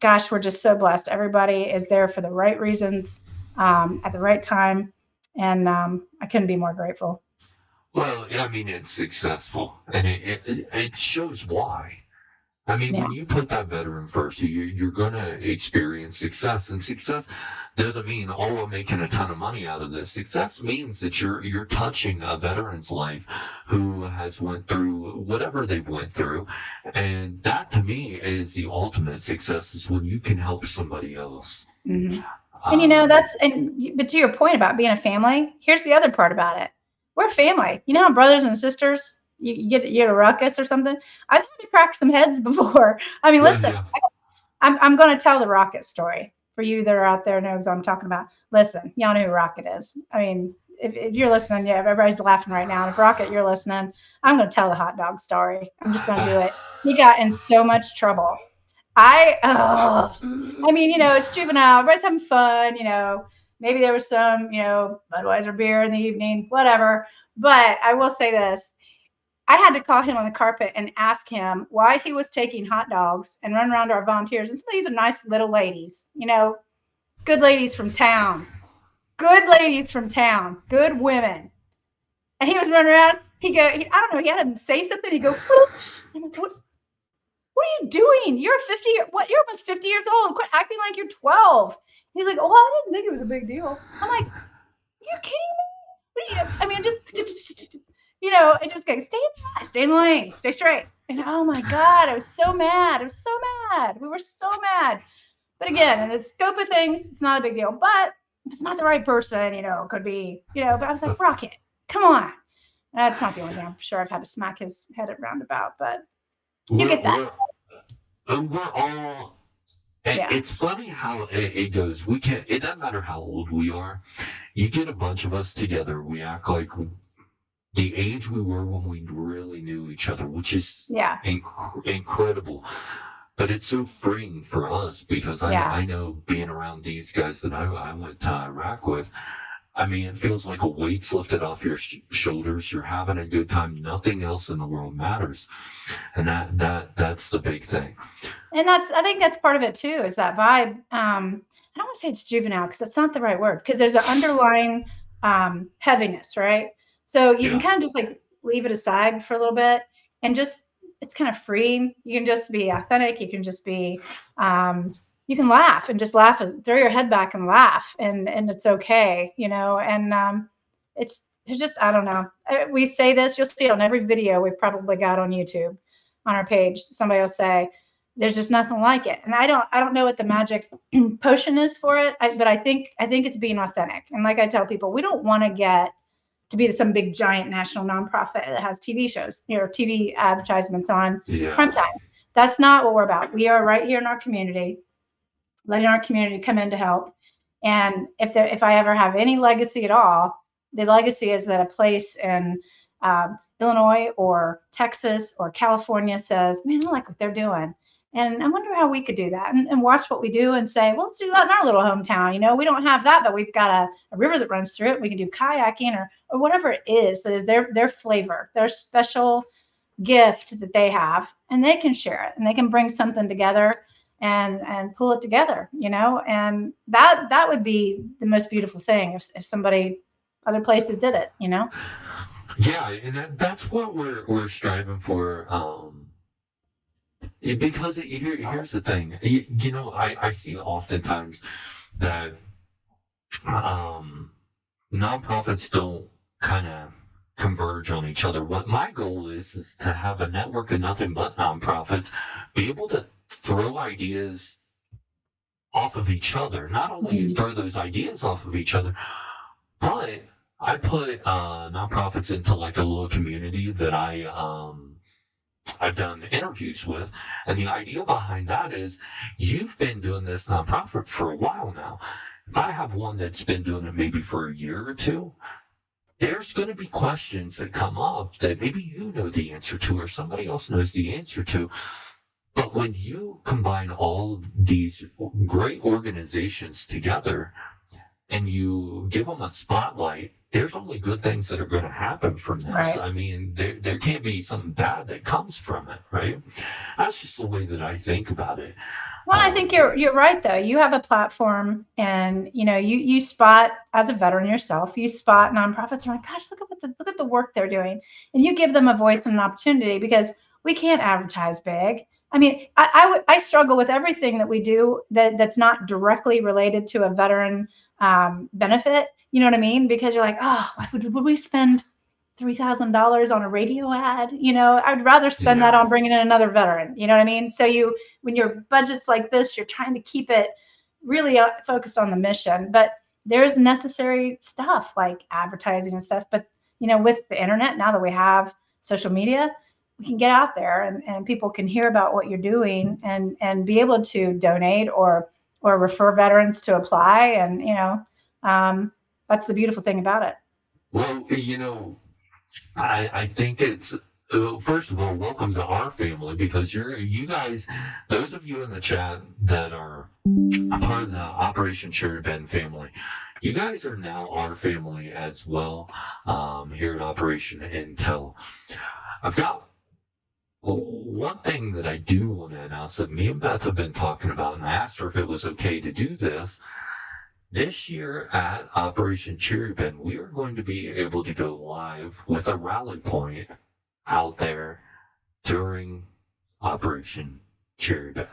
Speaker 2: gosh, we're just so blessed. Everybody is there for the right reasons at the right time. And I couldn't be more grateful.
Speaker 1: Well, I mean, it's successful, and it shows why. I mean,
Speaker 2: Yeah.
Speaker 1: when you put that veteran first, you're going to experience success, and success doesn't mean, oh, I'm making a ton of money out of this. Success means that you're touching a veteran's life who has went through whatever they've went through, and that to me is the ultimate success, is when you can help somebody else.
Speaker 2: Mm-hmm.
Speaker 1: Um,
Speaker 2: But to your point about being a family, here's the other part about it. We're family. You know how brothers and sisters, you get a ruckus or something? I've had to crack some heads before. I mean, listen,
Speaker 1: yeah,
Speaker 2: I'm going to tell the Rocket story for you that are out there knows what I'm talking about. Listen, y'all know who Rocket is. I mean, if you're listening, yeah, everybody's laughing right now. And if Rocket, you're listening, I'm going to tell the hot dog story. I'm just going to do it. He got in so much trouble. I mean, it's juvenile. Everybody's having fun, Maybe there was some, Budweiser beer in the evening, whatever. But I will say this. I had to call him on the carpet and ask him why he was taking hot dogs and run around to our volunteers. And some of these are nice little ladies, good ladies from town. Good ladies from town. Good women. And he was running around. I don't know, he had to say something. He'd go, what are you doing? You're you're almost 50 years old. Quit acting like you're 12. He's like, oh, I didn't think it was a big deal. I'm like, you kidding me? What are you? I mean, just, it just goes, stay in the lane, stay straight. And oh my God, I was so mad. We were so mad. But again, in the scope of things, it's not a big deal. But if it's not the right person, it could be, but I was like, Rocket, come on. That's not the only thing. I'm sure I've had to smack his head at roundabout, but you get that.
Speaker 1: We're all.
Speaker 2: Yeah.
Speaker 1: It's funny how it goes. It doesn't matter how old we are. You get a bunch of us together. We act like the age we were when we really knew each other, which is incredible. But it's so freeing for us because I know being around these guys that I went to Iraq with. I mean, it feels like a weight's lifted off your shoulders. You're having a good time. Nothing else in the world matters, and that's the big thing.
Speaker 2: And I think that's part of it too. Is that vibe? I don't want to say it's juvenile because that's not the right word. Because there's an underlying heaviness, right? So you can kind of just like leave it aside for a little bit, and just it's kind of freeing. You can just be authentic. You can just be. You can laugh and just laugh, throw your head back and laugh, and it's okay, and it's just, I don't know. We say this, you'll see it on every video we've probably got on YouTube on our page. Somebody will say, there's just nothing like it. And I don't know what the magic potion is for it, but I think it's being authentic. And like I tell people, we don't want to get to be some big giant national nonprofit that has TV shows, TV advertisements on prime time. That's not what we're about. We are right here in our community, letting our community come in to help. And if I ever have any legacy at all, the legacy is that a place in Illinois or Texas or California says, man, I like what they're doing. And I wonder how we could do that and watch what we do and say, well, let's do that in our little hometown. We don't have that, but we've got a river that runs through it. We can do kayaking or whatever it is that is their flavor, their special gift that they have, and they can share it and they can bring something together and pull it together, and that would be the most beautiful thing if somebody other places did it,
Speaker 1: Yeah, and that's what we're striving for. Because here's the thing, I see oftentimes that nonprofits don't kind of converge on each other. What my goal is to have a network of nothing but nonprofits, be able to throw ideas off of each other. Not only throw those ideas off of each other, but I put nonprofits into like a little community that I've done interviews with, and the idea behind that is you've been doing this nonprofit for a while now. If I have one that's been doing it maybe for a year or two, there's going to be questions that come up that maybe you know the answer to or somebody else knows the answer to. But when you combine all these great organizations together and you give them a spotlight, there's only good things that are going to happen from this.
Speaker 2: Right.
Speaker 1: I mean, there can't be something bad that comes from it, right? That's just the way that I think about it.
Speaker 2: Well, I think you're right though. You have a platform, and you spot, as a veteran yourself, you spot nonprofits and are like, gosh, look at the work they're doing, and you give them a voice and an opportunity, because we can't advertise big. I mean, I struggle with everything that we do that's not directly related to a veteran benefit. You know what I mean? Because you're like, oh, would we spend $3,000 on a radio ad? I'd rather spend that
Speaker 1: Yeah.
Speaker 2: on bringing in another veteran. You know what I mean? So when your budget's like this, you're trying to keep it really focused on the mission. But there's necessary stuff like advertising and stuff. But with the internet, now that we have social media, we can get out there, and people can hear about what you're doing, and be able to donate or refer veterans to apply. And that's the beautiful thing about it.
Speaker 1: Well, I think it's first of all, welcome to our family, because you guys, those of you in the chat that are a part of the Operation Cherry Bend family, you guys are now our family as well. Here at Operation Intel, I've got one thing that I do want to announce that me and Beth have been talking about, and I asked her if it was okay to do this. This year at Operation Cherry Bend, we are going to be able to go live with a rally point out there during Operation Cherry Bend,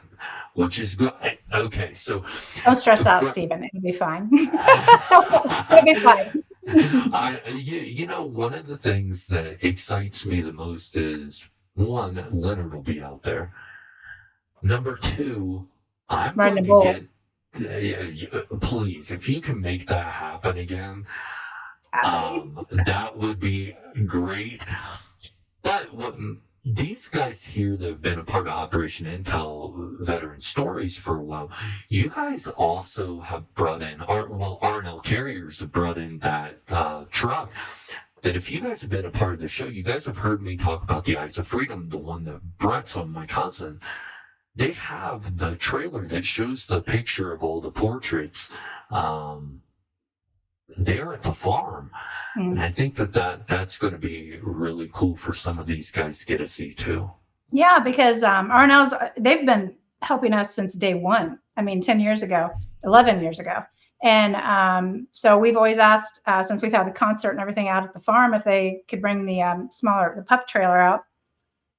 Speaker 1: which is good. Okay, so
Speaker 2: Don't stress out, Stephen. It'll be fine. It'll be fine.
Speaker 1: One of the things that excites me the most is, one, Leonard will be out there. Number two, I'm
Speaker 2: Riding
Speaker 1: going
Speaker 2: a bull.
Speaker 1: to get. Please, if you can make that happen again, that would be great. But these guys here that have been a part of Operation Intel Veteran Stories for a while, you guys also have brought in, R&L Carriers have brought in that truck. That if you guys have been a part of the show, you guys have heard me talk about the Eyes of Freedom, the one that Brett's on, my cousin. They have the trailer that shows the picture of all the portraits there at the farm. And I think that's going to be really cool for some of these guys to get to see too.
Speaker 2: Yeah, because R&L's, they've been helping us since day one. I mean, 10 years ago, 11 years ago. And so we've always asked, since we've had the concert and everything out at the farm, if they could bring the pup trailer out.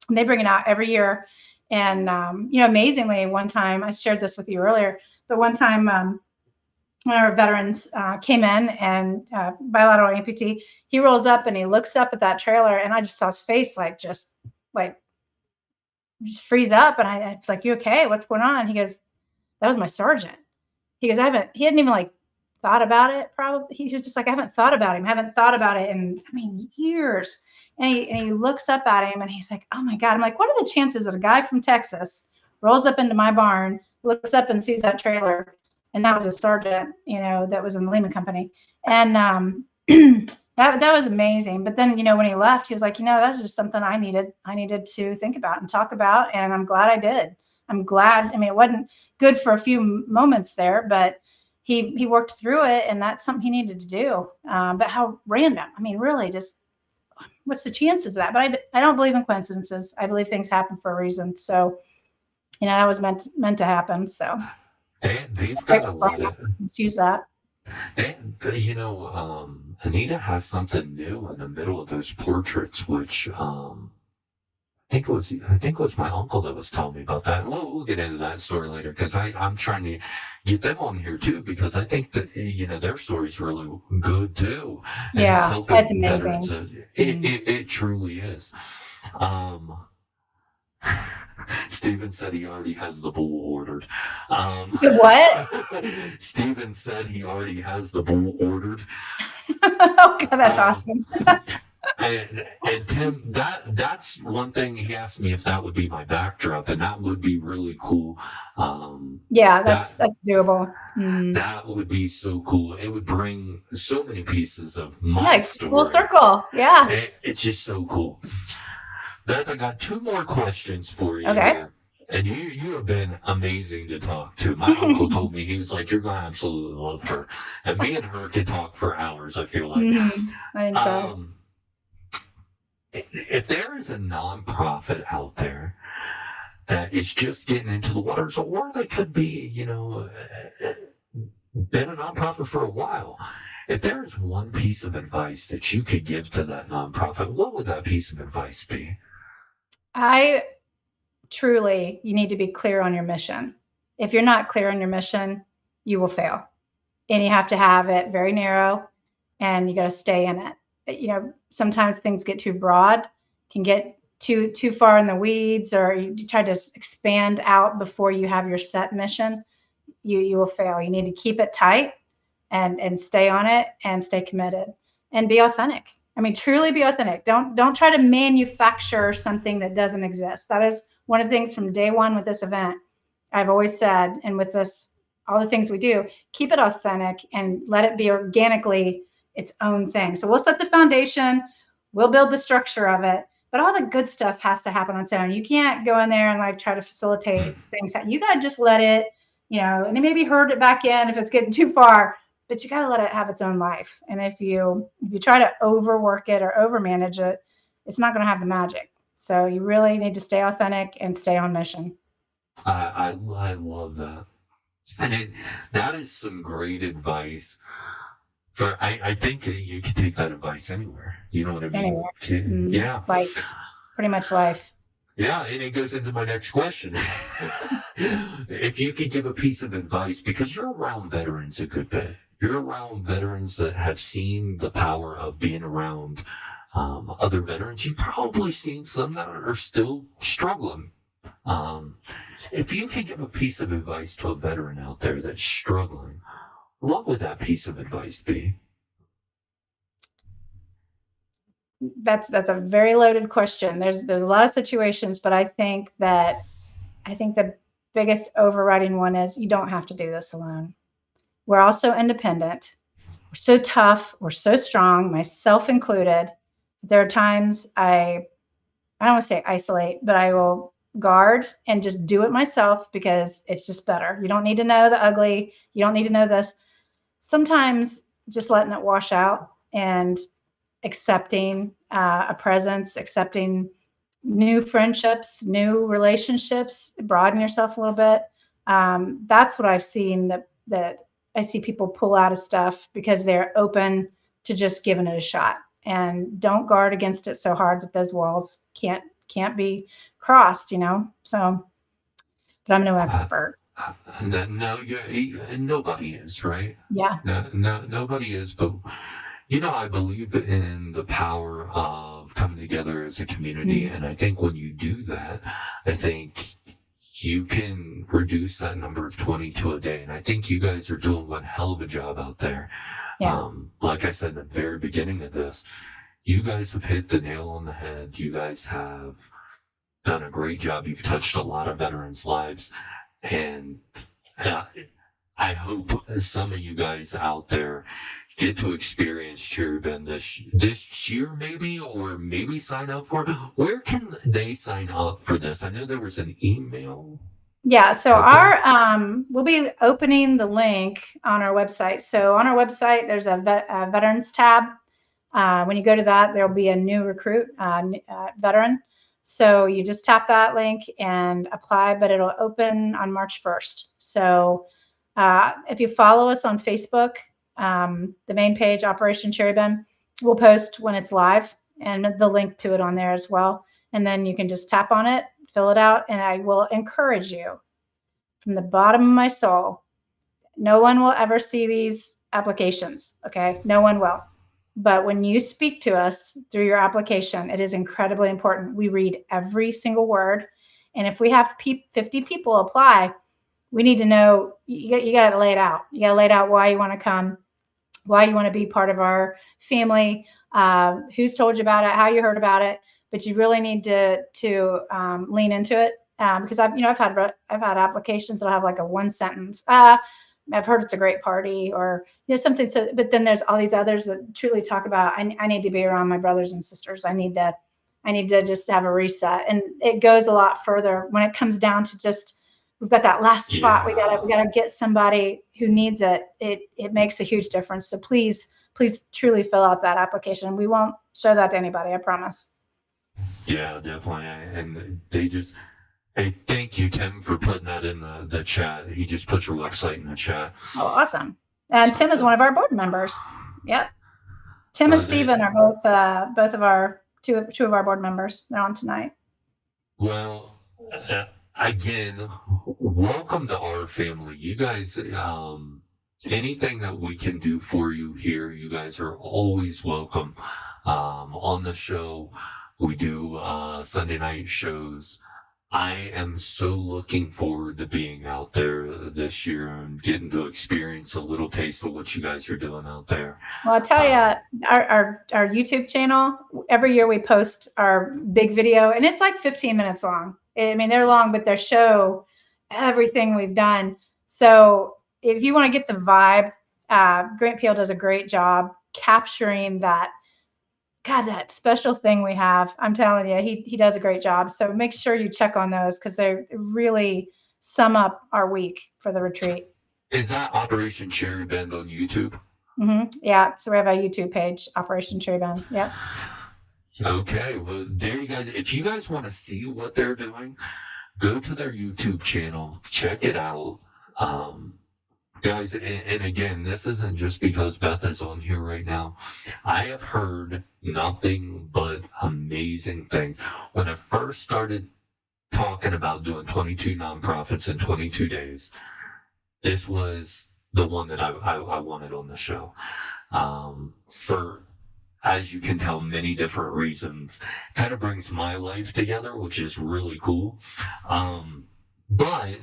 Speaker 2: And they bring it out every year. And, amazingly, one time, I shared this with you earlier, but one time one of our veterans came in, and bilateral amputee, he rolls up and he looks up at that trailer, and I just saw his face just freeze up. And I was like, you okay? What's going on? And he goes, that was my sergeant. He goes, he hadn't even thought about it. Probably. He was just like, I haven't thought about him. I haven't thought about it in, years. And he looks up at him and he's like, oh my God. I'm like, what are the chances that a guy from Texas rolls up into my barn, looks up and sees that trailer? And that was a sergeant, that was in the Lehman Company. And that was amazing. But then, when he left, he was like, that's just something I needed to think about and talk about. And I'm glad I did. I'm glad. It wasn't good for a few moments there, but he worked through it, and that's something he needed to do. But how random. Really, just what's the chances of that? But I don't believe in coincidences. I believe things happen for a reason. So, that was meant to happen. So
Speaker 1: they've got a lot of,
Speaker 2: let's use that.
Speaker 1: And Anita has something new in the middle of those portraits, which I think it was my uncle that was telling me about that. And we'll get into that story later, because I'm trying to get them on here too, because I think that their story's really good too. And
Speaker 2: Yeah,
Speaker 1: it's
Speaker 2: that's
Speaker 1: helping
Speaker 2: amazing.
Speaker 1: veterans. It truly is. Steven said he already has the bull ordered.
Speaker 2: What?
Speaker 1: Steven said he already has the bull ordered.
Speaker 2: Oh, God, that's
Speaker 1: Um,
Speaker 2: awesome.
Speaker 1: and Tim, that's one thing he asked me if that would be my backdrop, and that would be really cool.
Speaker 2: Yeah,
Speaker 1: That
Speaker 2: that's doable. Mhm.
Speaker 1: that would be so cool. It would bring so many pieces of
Speaker 2: Yeah,
Speaker 1: my
Speaker 2: it's full
Speaker 1: story.
Speaker 2: circle. Yeah.
Speaker 1: It's just so cool. Beth, I got two more questions for you
Speaker 2: Okay.
Speaker 1: here. And you have been amazing to talk to. My uncle told me, he was like, you're going to absolutely love her. And me and her could talk for hours, I feel like.
Speaker 2: I think so.
Speaker 1: If there is a nonprofit out there that is just getting into the waters, or they could be, been a nonprofit for a while, if there's one piece of advice that you could give to that nonprofit, what would that piece of advice be?
Speaker 2: I truly, you need to be clear on your mission. If you're not clear on your mission, you will fail. And you have to have it very narrow and you got to stay in it. Sometimes things get too broad, can get too far in the weeds, or you try to expand out before you have your set mission. You will fail. You need to keep it tight and stay on it and stay committed and be authentic. I mean, truly be authentic. Don't try to manufacture something that doesn't exist. That is one of the things from day one with this event. I've always said, and with this, all the things we do, keep it authentic and let it be organically its own thing. So we'll set the foundation, we'll build the structure of it, but all the good stuff has to happen on its own. You can't go in there and like try to facilitate things. You got to just let it, and maybe herd it back in if it's getting too far, but you got to let it have its own life. And if you try to overwork it or overmanage it, it's not going to have the magic. So you really need to stay authentic and stay on mission.
Speaker 1: I love that. And that is some great advice. I think you can take that advice anywhere. You know what I mean?
Speaker 2: Anywhere.
Speaker 1: Yeah.
Speaker 2: Life. Pretty much life.
Speaker 1: Yeah, and it goes into my next question. If you could give a piece of advice, because you're around veterans a good bit, you're around veterans that have seen the power of being around other veterans. You've probably seen some that are still struggling. If you could give a piece of advice to a veteran out there that's struggling, what would that piece of advice be?
Speaker 2: That's a very loaded question. There's a lot of situations, but I think the biggest overriding one is you don't have to do this alone. We're also independent. We're so tough. We're so strong, myself included. There are times I don't want to say isolate, but I will guard and just do it myself because it's just better. You don't need to know the ugly. You don't need to know this. Sometimes just letting it wash out and accepting a presence, accepting new friendships, new relationships, broaden yourself a little bit. That's what I've seen that I see people pull out of stuff because they're open to just giving it a shot, and don't guard against it so hard that those walls can't be crossed. So, but I'm no expert.
Speaker 1: No, nobody is, right?
Speaker 2: Yeah.
Speaker 1: No, nobody is, but I believe in the power of coming together as a community. And I think when you do that, I think you can reduce that number of 22 a day. And I think you guys are doing one hell of a job out there.
Speaker 2: Yeah.
Speaker 1: Like I said in the very beginning of this, you guys have hit the nail on the head. You guys have done a great job. You've touched a lot of veterans' lives. And I hope some of you guys out there get to experience Cherubim this year, maybe, or maybe sign up for it. Where can they sign up for this? I know there was an email.
Speaker 2: Yeah, so we'll be opening the link on our website. So on our website, there's a veterans tab. When you go to that, there'll be a new recruit veteran. So you just tap that link and apply, but it'll open on March 1st. So if you follow us on Facebook, the main page, Operation Cherubim, we'll post when it's live and the link to it on there as well. And then you can just tap on it, fill it out, and I will encourage you from the bottom of my soul. No one will ever see these applications, okay? No one will. But when you speak to us through your application, it is incredibly important. We read every single word, And if we have 50 people apply, we need to know, you got to lay it out. You got to lay it out why you want to come, why you want to be part of our family, who's told you about it, how you heard about it. But you really need to lean into it, because I've had applications that have like a one sentence. I've heard it's a great party, or something. So, but then there's all these others that truly talk about, I need to be around my brothers and sisters. I need to just have a reset. And it goes a lot further when it comes down to just, we've got that last spot.
Speaker 1: Yeah.
Speaker 2: We gotta get somebody who needs it. It makes a huge difference. So please truly fill out that application. We won't show that to anybody, I promise.
Speaker 1: Yeah, definitely. And they just, hey, thank you, Tim, for putting that in the chat. He just put your website in the chat.
Speaker 2: Oh, awesome. And Tim is one of our board members. Yep. Tim and Steven are both of our two of our board members. They're on tonight.
Speaker 1: Well, again, welcome to our family. You guys, anything that we can do for you here, you guys are always welcome. On the show, we do Sunday night shows. I am so looking forward to being out there this year and getting to experience a little taste of what you guys are doing out there.
Speaker 2: Well, I'll tell you, our YouTube channel, every year we post our big video, and it's like 15 minutes long. I mean, they're long, but they show everything we've done. So if you want to get the vibe, Grant Peel does a great job capturing that special thing we have. I'm telling you, he does a great job. So make sure you check on those, because they really sum up our week for the retreat.
Speaker 1: Is that Operation Cherry Bend on YouTube?
Speaker 2: Mm-hmm. Yeah. So we have a YouTube page, Operation Cherry Bend. Yep.
Speaker 1: Okay. Well, there you guys. If you guys want to see what they're doing, go to their YouTube channel, check it out. Guys, and again, this isn't just because Beth is on here right now. I have heard nothing but amazing things. When I first started talking about doing 22 nonprofits in 22 days, this was the one that I wanted on the show. For, as you can tell, many different reasons. Kind of brings my life together, which is really cool. But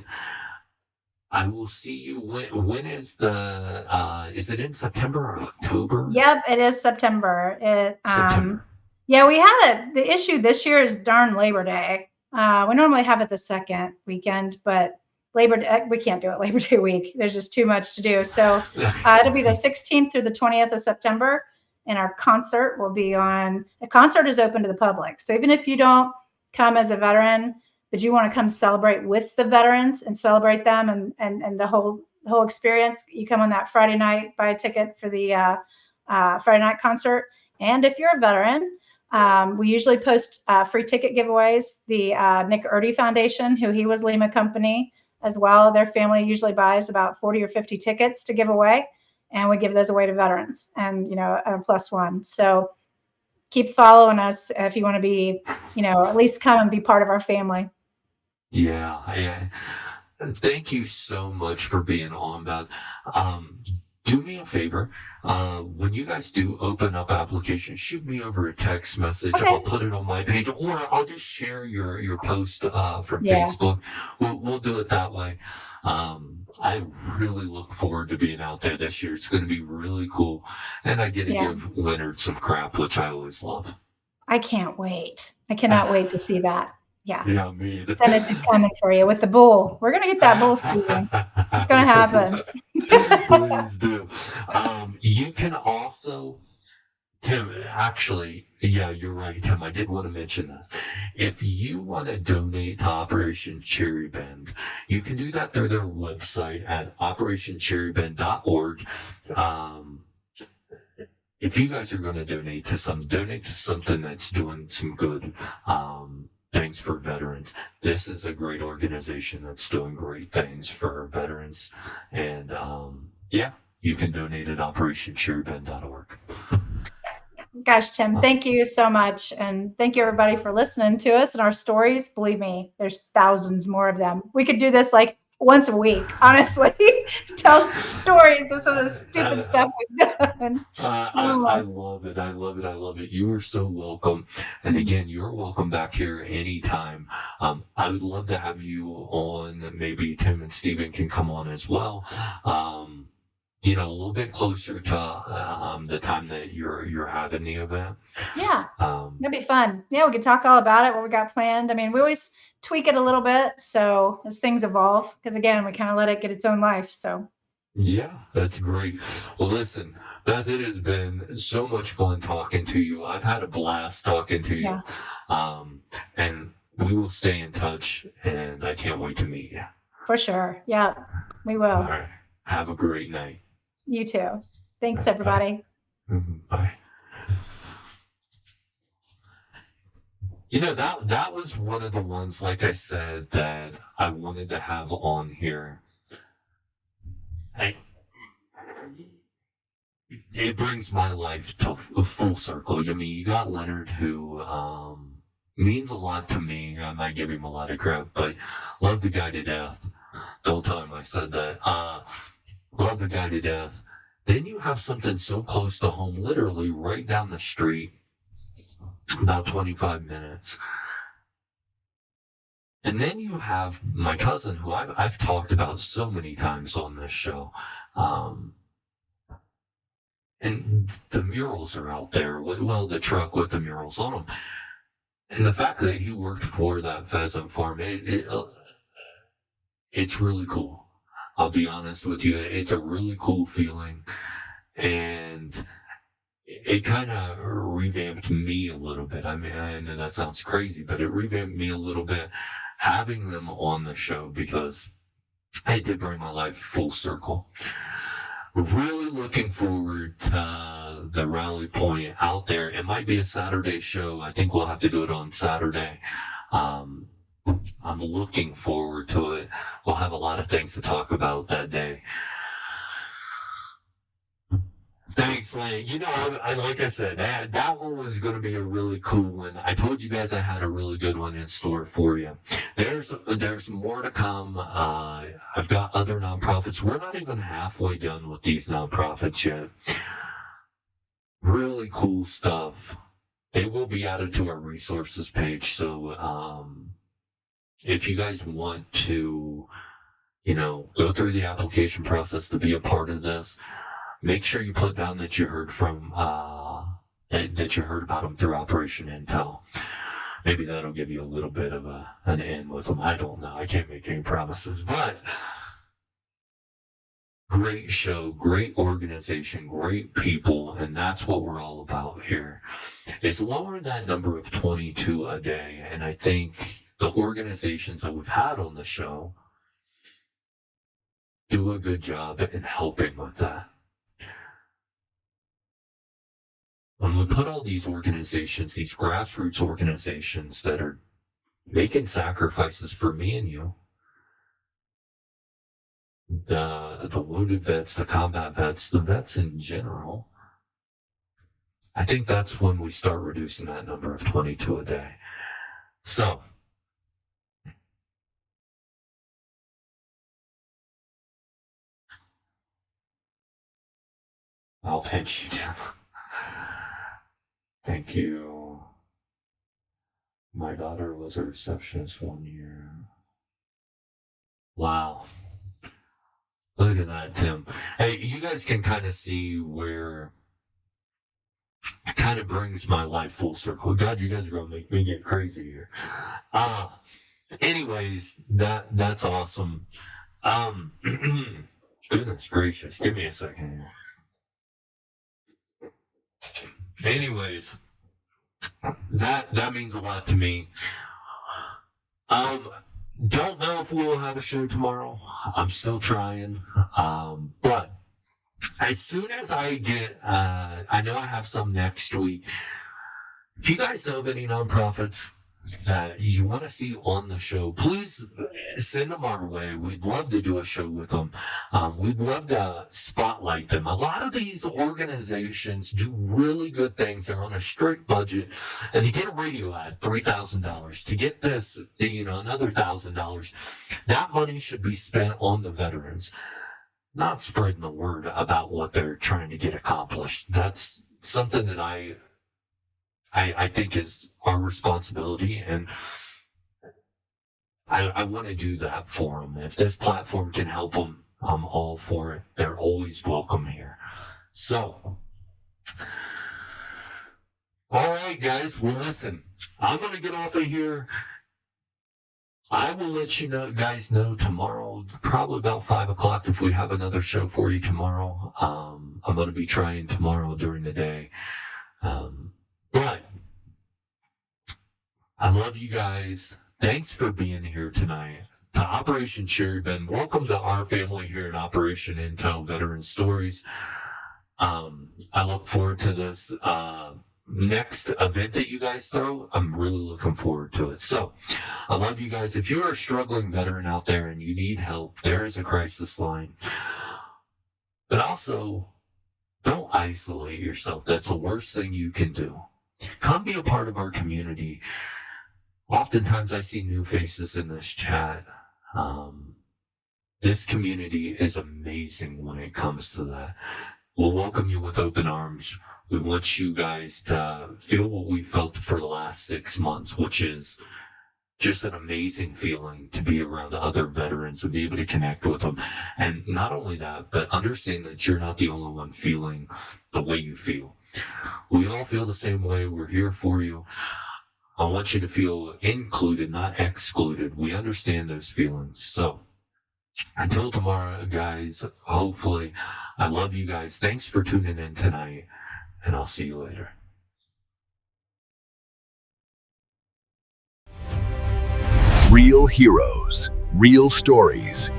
Speaker 1: I will see you when is is it in September or October?
Speaker 2: Yep, it is September.
Speaker 1: September.
Speaker 2: Yeah, we had the issue this year is darn Labor Day. We normally have it the second weekend, but we can't do it Labor Day week. There's just too much to do. So it'll be the 16th through the 20th of September, and our concert will be on. The concert is open to the public. So even if you don't come as a veteran, but you want to come celebrate with the veterans and celebrate them and the whole experience, you come on that Friday night, buy a ticket for the Friday night concert. And if you're a veteran, we usually post free ticket giveaways. The Nick Erdy Foundation, who he was Lima Company as well, their family usually buys about 40 or 50 tickets to give away, and we give those away to veterans, and a +1. So keep following us if you want to be, at least come and be part of our family.
Speaker 1: Yeah. Thank you so much for being on, Beth. Do me a favor. When you guys do open up applications, shoot me over a text message.
Speaker 2: Okay.
Speaker 1: I'll put it on my page, or I'll just share your post from Facebook. We'll do it that way. I really look forward to being out there this year. It's going to be really cool, and I get to give Leonard some crap, which I always love.
Speaker 2: I can't wait. I cannot wait to see that. Yeah.
Speaker 1: Yeah, me.
Speaker 2: Dennis is coming for you with the bull. We're gonna get that bull, Steven. It's gonna happen.
Speaker 1: Please do. You can also, Tim, actually, yeah, you're right, Tim. I did want to mention this. If you want to donate to Operation Cherry Bend, you can do that through their website at operationcherrybend.org. If you guys are going to donate to something that's doing some good things for veterans. This is a great organization that's doing great things for veterans. And you can donate at operationcherrybend.org.
Speaker 2: Gosh, Tim, thank you so much. And thank you everybody for listening to us and our stories. Believe me, there's thousands more of them. We could do this like once a week, honestly. Tell stories of some of the stupid stuff we've done.
Speaker 1: I
Speaker 2: Oh,
Speaker 1: love it. I love it. I love it. You are so welcome. And again, you're welcome back here anytime. I would love to have you on. Maybe Tim and Steven can come on as well. Um, a little bit closer to the time that you're having the event.
Speaker 2: yeah,
Speaker 1: Um,
Speaker 2: that'd be fun. Yeah, we could talk all about it, what we got planned. I mean, we always tweak it a little bit. So as things evolve, because again, we kind of let it get its own life. So
Speaker 1: yeah, that's great. Well, listen, Beth, it has been so much fun talking to you. I've had a blast talking to you.
Speaker 2: yeah,
Speaker 1: And we will stay in touch, and I can't wait to meet you.
Speaker 2: for sure. Yeah, we
Speaker 1: All
Speaker 2: will.
Speaker 1: right. Have a great night.
Speaker 2: You too.
Speaker 1: All
Speaker 2: Thanks,
Speaker 1: right, bye.
Speaker 2: everybody.
Speaker 1: Bye. That was one of the ones, like I said, that I wanted to have on here. I, it brings my life to full circle. I mean, you got Leonard, who means a lot to me. I might give him a lot of crap, but love the guy to death. Don't tell him I said that. Love the guy to death. Then you have something so close to home, literally right down the street, about 25 minutes. And then you have my cousin, who I've talked about so many times on this show. And the murals are out there. Well, the truck with the murals on them. And the fact that he worked for that pheasant farm, it's really cool. I'll be honest with you. It's a really cool feeling. And it kind of revamped me a little bit. I mean, I know that sounds crazy, but it revamped me a little bit having them on the show, because it did bring my life full circle. Really looking forward to the Rally Point out there. It might be a Saturday show. I think we'll have to do it on Saturday. Um, I'm looking forward to it. We'll have a lot of things to talk about that day. Thanks, Lane. Like I said, that one was going to be a really cool one. I told you guys I had a really good one in store for you. There's more to come. I've got other nonprofits. We're not even halfway done with these nonprofits yet. Really cool stuff. They will be added to our resources page. So, if you guys want to, go through the application process to be a part of this, make sure you put down that you heard from, that you heard about them through Operation Intel. Maybe that'll give you a little bit of an in with them. I don't know. I can't make any promises, but great show, great organization, great people, and that's what we're all about here. It's lowering that number of 22 a day, and I think the organizations that we've had on the show do a good job in helping with that. When we put all these organizations, these grassroots organizations that are making sacrifices for me and you, the wounded vets, the combat vets, the vets in general, I think that's when we start reducing that number of 22 a day. So, I'll pinch you, Tim. Thank you. My daughter was a receptionist 1 year. Wow. Look at that, Tim. Hey, you guys can kind of see where it kind of brings my life full circle. God, you guys are gonna make me get crazy here. Anyways, that's awesome. Goodness gracious, give me a second here. Anyways, that means a lot to me. Don't know if we'll have a show tomorrow. I'm still trying. But as soon as I get, I know I have some next week. If you guys know of any nonprofits that you want to see on the show, please send them our way. We'd love to do a show with them. We'd love to spotlight them. A lot of these organizations do really good things. They're on a strict budget, and to get a radio ad, $3,000. To get this, another $1,000. That money should be spent on the veterans, not spreading the word about what they're trying to get accomplished. That's something that I think is our responsibility, and I want to do that for them. If this platform can help them, I'm all for it. They're always welcome here. So, all right, guys. Well, listen, I'm going to get off of here. I will let you guys know tomorrow, probably about 5 o'clock, if we have another show for you tomorrow. I'm going to be trying tomorrow during the day. But I love you guys. Thanks for being here tonight. To Operation Cherubim, welcome to our family here at Operation Intel Veteran Stories. I look forward to this next event that you guys throw. I'm really looking forward to it. So I love you guys. If you're a struggling veteran out there and you need help, there is a crisis line. But also, don't isolate yourself. That's the worst thing you can do. Come be a part of our community. Oftentimes I see new faces in this chat. This community is amazing when it comes to that. We'll welcome you with open arms. We want you guys to feel what we felt for the last 6 months, which is just an amazing feeling to be around other veterans and be able to connect with them. And not only that, but understand that you're not the only one feeling the way you feel. We all feel the same way. We're here for you. I want you to feel included, not excluded. We understand those feelings. So until tomorrow, guys, hopefully, I love you guys. Thanks for tuning in tonight, and I'll see you later.
Speaker 3: Real heroes, real stories.